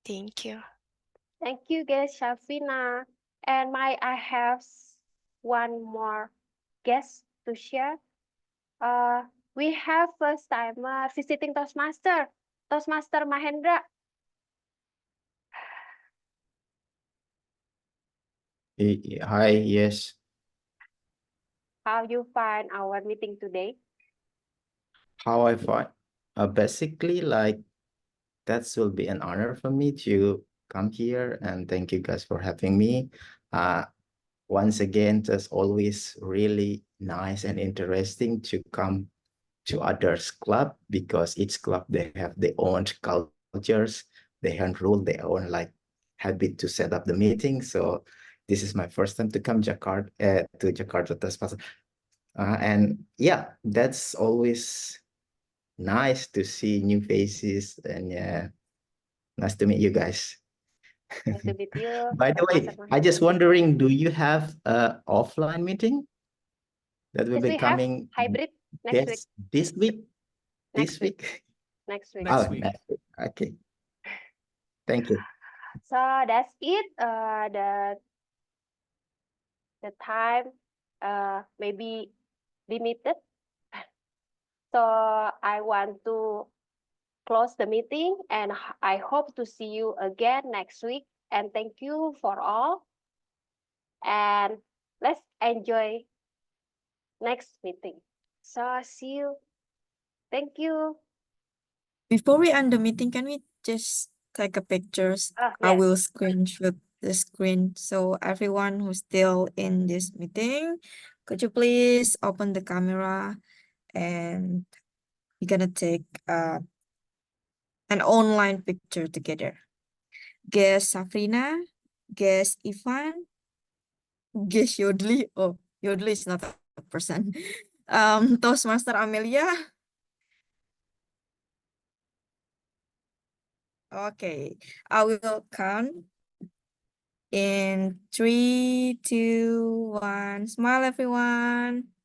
Thank you. Thank you, guys, Shafina. And I have one more guest to share. We have first timer visiting Toastmaster Mahendra. Hi, yes. How you find our meeting today? How I find, basically, like, that will be an honor for me to come here, and thank you guys for having me. Once again, it's always really nice and interesting to come to others' club, because each club, they have their own cultures, their own rule, their own like habit to set up the meeting. So this is my first time to come to Jakarta Toastmasters. And yeah, that's always nice to see new faces, and yeah, nice to meet you guys. Nice to meet you. By the way, I just wondering, do you have a offline meeting that will Yes, be we have coming? hybrid next week. This week? Next This week? Next week. Oh, next week. Okay. Thank you. So that's it. The time maybe limited. So I want to close the meeting, and I hope to see you again next week. And thank you for all. And let's enjoy next meeting. So see you. Thank you. Before we end the meeting, can we just take a pictures? I Yes. will screenshot the screen. So everyone who's still in this meeting, could you please open the camera, and we're gonna take an online picture together. Guess Safrina, guess Ivan, guess Yodli. Oh, Yodli is not a person. Toastmaster Amelia. Okay, I will count in 3, 2, 1. Smile, everyone.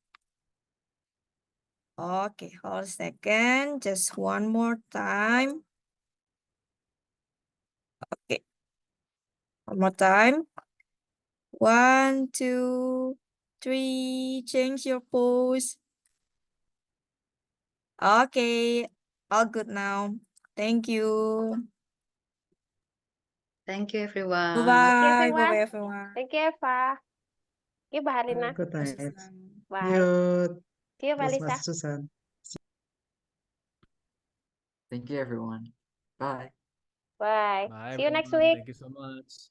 Okay, hold a second. Just one more time. Okay, one more time. 1, 2, 3. Change your pose. Okay, all good now. Thank you. Thank you, everyone. Bye-bye. Thank you, everyone. Bye-bye, everyone. Thank you, Eva. Thank you, Baharina. Good night. Bye. You, See you, Melissa. Toastmaster Susan. Thank you, everyone. Bye. Bye. Bye, See you next everyone. week. Thank you so much.